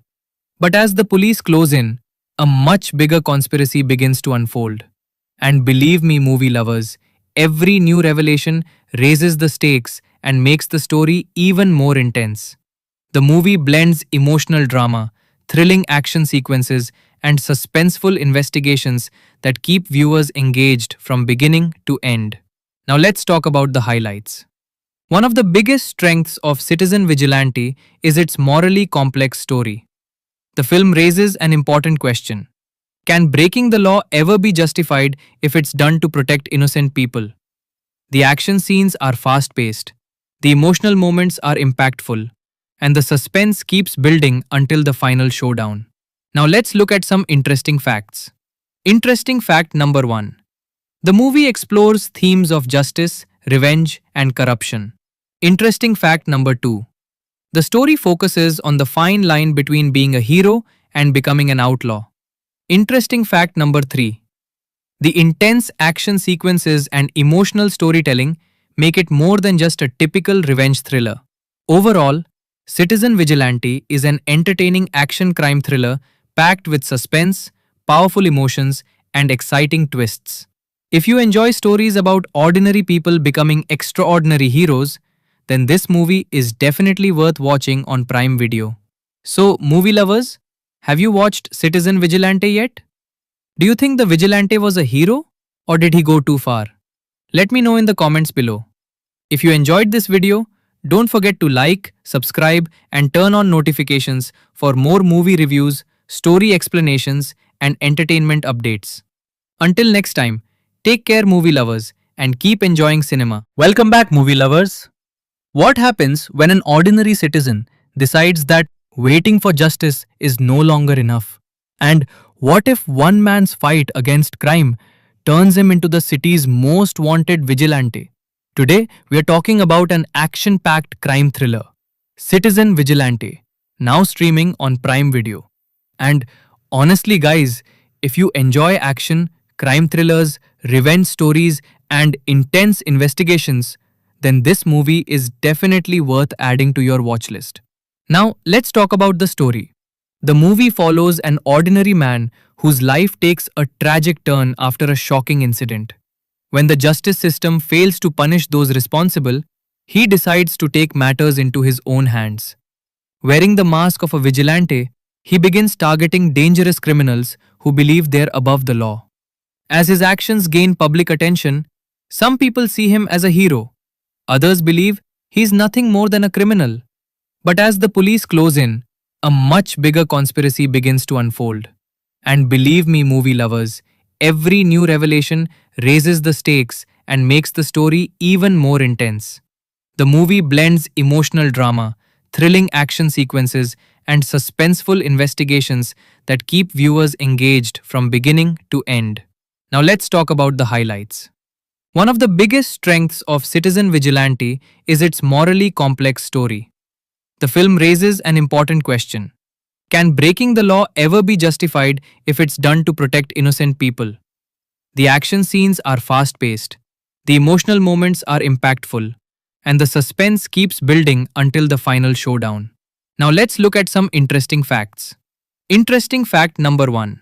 But as the police close in, a much bigger conspiracy begins to unfold. And believe me, movie lovers, every new revelation raises the stakes and makes the story even more intense. The movie blends emotional drama, thrilling action sequences, and suspenseful investigations that keep viewers engaged from beginning to end. Now let's talk about the highlights. One of the biggest strengths of Citizen Vigilante is its morally complex story. The film raises an important question. Can breaking the law ever be justified if it's done to protect innocent people? The action scenes are fast-paced, the emotional moments are impactful, and the suspense keeps building until the final showdown. Now let's look at some interesting facts. Interesting fact number 1. The movie explores themes of justice, revenge, and corruption. Interesting fact number 2. The story focuses on the fine line between being a hero and becoming an outlaw. Interesting fact number 3. The intense action sequences and emotional storytelling make it more than just a typical revenge thriller. Overall, Citizen Vigilante is an entertaining action crime thriller packed with suspense, powerful emotions, and exciting twists. If you enjoy stories about ordinary people becoming extraordinary heroes, then this movie is definitely worth watching on Prime Video. So, movie lovers, have you watched Citizen Vigilante yet? Do you think the vigilante was a hero or did he go too far? Let me know in the comments below. If you enjoyed this video, don't forget to like, subscribe, and turn on notifications for more movie reviews, story explanations, and entertainment updates. Until next time, take care, movie lovers, and keep enjoying cinema. Welcome back, movie lovers. What happens when an ordinary citizen decides that waiting for justice is no longer enough? And what if one man's fight against crime turns him into the city's most wanted vigilante? Today, we are talking about an action-packed crime thriller, Citizen Vigilante, now streaming on Prime Video. And honestly, guys, if you enjoy action, crime thrillers, revenge stories, and intense investigations, then this movie is definitely worth adding to your watch list. Now, let's talk about the story. The movie follows an ordinary man whose life takes a tragic turn after a shocking incident. When the justice system fails to punish those responsible, he decides to take matters into his own hands. Wearing the mask of a vigilante, he begins targeting dangerous criminals who believe they're above the law. As his actions gain public attention, some people see him as a hero. Others believe he's nothing more than a criminal. But as the police close in, a much bigger conspiracy begins to unfold. And believe me, movie lovers, every new revelation raises the stakes and makes the story even more intense. The movie blends emotional drama, thrilling action sequences, and suspenseful investigations that keep viewers engaged from beginning to end. Now let's talk about the highlights. One of the biggest strengths of Citizen Vigilante is its morally complex story. The film raises an important question. Can breaking the law ever be justified if it's done to protect innocent people? The action scenes are fast-paced, the emotional moments are impactful, and the suspense keeps building until the final showdown. Now let's look at some interesting facts. Interesting fact number 1.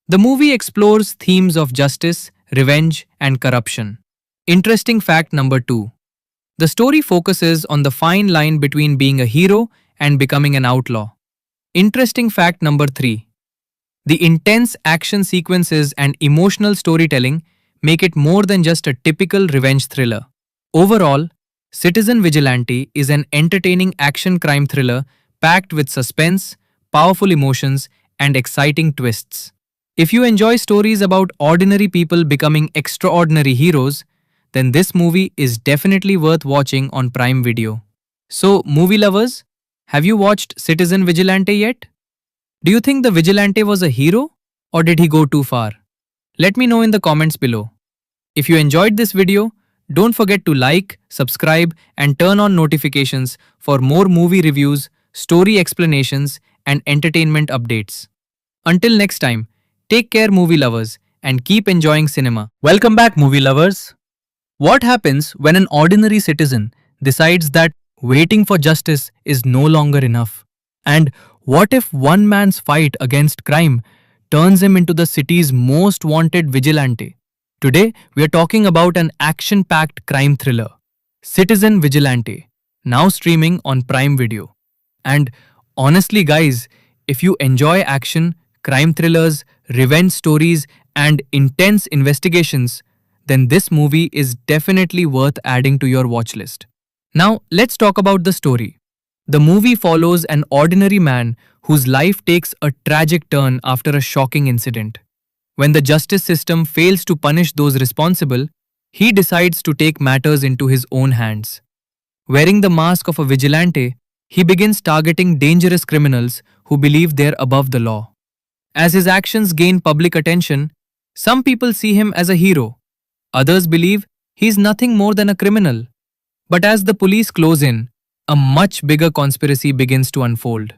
The movie explores themes of justice, revenge, and corruption. Interesting fact number 2. The story focuses on the fine line between being a hero and becoming an outlaw. Interesting fact number 3. The intense action sequences and emotional storytelling make it more than just a typical revenge thriller. Overall, Citizen Vigilante is an entertaining action crime thriller packed with suspense, powerful emotions, and exciting twists. If you enjoy stories about ordinary people becoming extraordinary heroes, then this movie is definitely worth watching on Prime Video. So, movie lovers, have you watched Citizen Vigilante yet? Do you think the vigilante was a hero or did he go too far? Let me know in the comments below. If you enjoyed this video, don't forget to like, subscribe, and turn on notifications for more movie reviews, story explanations, and entertainment updates. Until next time, take care, movie lovers, and keep enjoying cinema. Welcome back, movie lovers. What happens when an ordinary citizen decides that waiting for justice is no longer enough? And what if one man's fight against crime turns him into the city's most wanted vigilante? Today, we are talking about an action packed crime thriller, Citizen Vigilante, now streaming on Prime Video. And honestly, guys, if you enjoy action, crime thrillers, revenge stories, and intense investigations, then this movie is definitely worth adding to your watch list. Now, let's talk about the story. The movie follows an ordinary man whose life takes a tragic turn after a shocking incident. When the justice system fails to punish those responsible, he decides to take matters into his own hands. Wearing the mask of a vigilante, he begins targeting dangerous criminals who believe they're above the law. As his actions gain public attention, some people see him as a hero. Others believe he's nothing more than a criminal. But as the police close in, a much bigger conspiracy begins to unfold.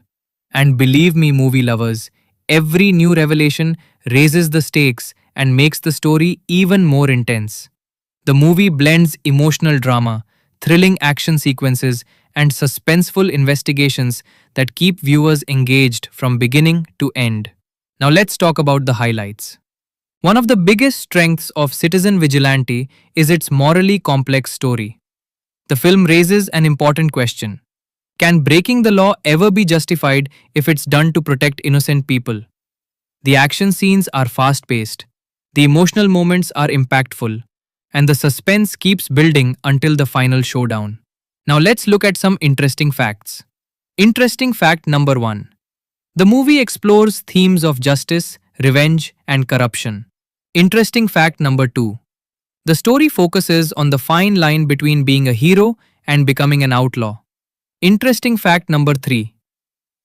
And believe me, movie lovers, every new revelation raises the stakes and makes the story even more intense. The movie blends emotional drama, thrilling action sequences, and suspenseful investigations that keep viewers engaged from beginning to end. Now let's talk about the highlights. One of the biggest strengths of Citizen Vigilante is its morally complex story. The film raises an important question. Can breaking the law ever be justified if it's done to protect innocent people? The action scenes are fast-paced, the emotional moments are impactful, and the suspense keeps building until the final showdown. Now let's look at some interesting facts. Interesting fact number 1. The movie explores themes of justice, revenge, and corruption. Interesting fact number 2. The story focuses on the fine line between being a hero and becoming an outlaw. Interesting fact number 3.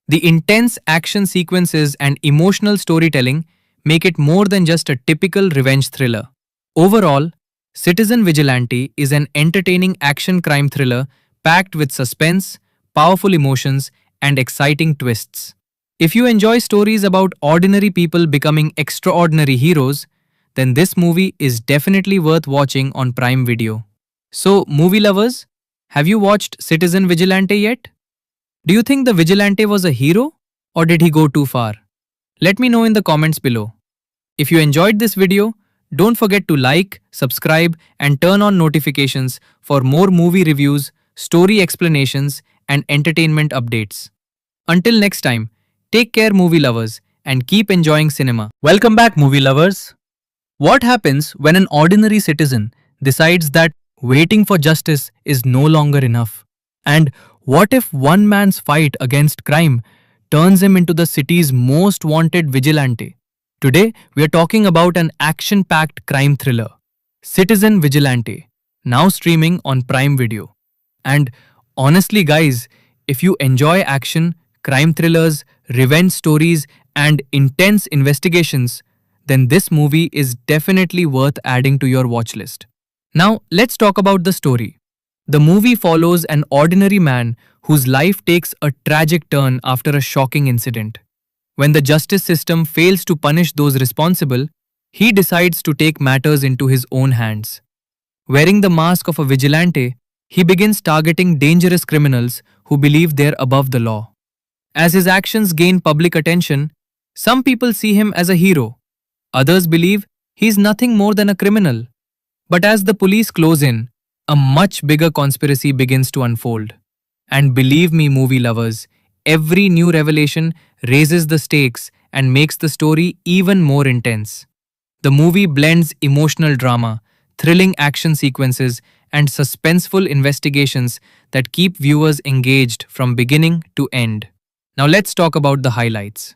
The intense action sequences and emotional storytelling make it more than just a typical revenge thriller. Overall, Citizen Vigilante is an entertaining action crime thriller packed with suspense, powerful emotions, and exciting twists. If you enjoy stories about ordinary people becoming extraordinary heroes, then this movie is definitely worth watching on Prime Video. So, movie lovers, have you watched Citizen Vigilante yet? Do you think the vigilante was a hero or did he go too far? Let me know in the comments below. If you enjoyed this video, don't forget to like, subscribe, and turn on notifications for more movie reviews, story explanations, and entertainment updates. Until next time, take care, movie lovers, and keep enjoying cinema. Welcome back, movie lovers. What happens when an ordinary citizen decides that waiting for justice is no longer enough? And what if one man's fight against crime turns him into the city's most wanted vigilante? Today, we are talking about an action-packed crime thriller, Citizen Vigilante, now streaming on Prime Video. And honestly, guys, if you enjoy action, crime thrillers, revenge stories, and intense investigations, then this movie is definitely worth adding to your watch list. Now, let's talk about the story. The movie follows an ordinary man whose life takes a tragic turn after a shocking incident. When the justice system fails to punish those responsible, he decides to take matters into his own hands. Wearing the mask of a vigilante, he begins targeting dangerous criminals who believe they're above the law. As his actions gain public attention, some people see him as a hero. Others believe he's nothing more than a criminal. But as the police close in, a much bigger conspiracy begins to unfold. And believe me, movie lovers, every new revelation raises the stakes and makes the story even more intense. The movie blends emotional drama, thrilling action sequences, and suspenseful investigations that keep viewers engaged from beginning to end. Now let's talk about the highlights.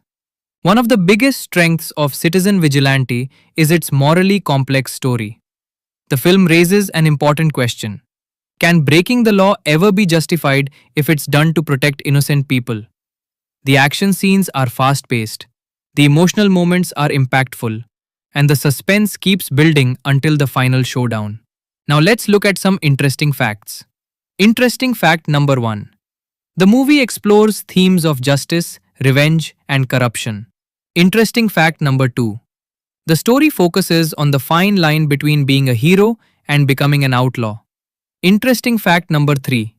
One of the biggest strengths of Citizen Vigilante is its morally complex story. The film raises an important question. Can breaking the law ever be justified if it's done to protect innocent people? The action scenes are fast paced, the emotional moments are impactful, and the suspense keeps building until the final showdown. Now let's look at some interesting facts. Interesting fact number 1. The movie explores themes of justice, revenge, and corruption. Interesting fact number 2. The story focuses on the fine line between being a hero and becoming an outlaw. Interesting fact number 3.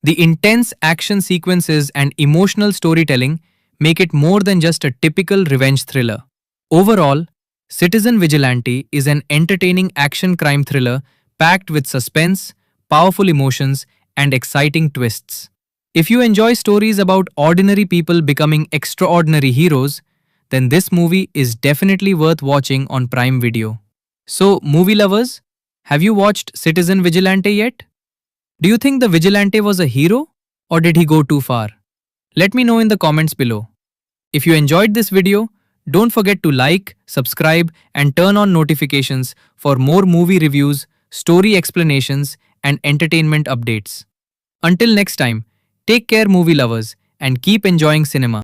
The intense action sequences and emotional storytelling make it more than just a typical revenge thriller. Overall, Citizen Vigilante is an entertaining action crime thriller packed with suspense, powerful emotions, and exciting twists. If you enjoy stories about ordinary people becoming extraordinary heroes, then this movie is definitely worth watching on Prime Video. So, movie lovers, have you watched Citizen Vigilante yet? Do you think the Vigilante was a hero or did he go too far? Let me know in the comments below. If you enjoyed this video, don't forget to like, subscribe, and turn on notifications for more movie reviews, story explanations, and entertainment updates. Until next time, take care, movie lovers, and keep enjoying cinema.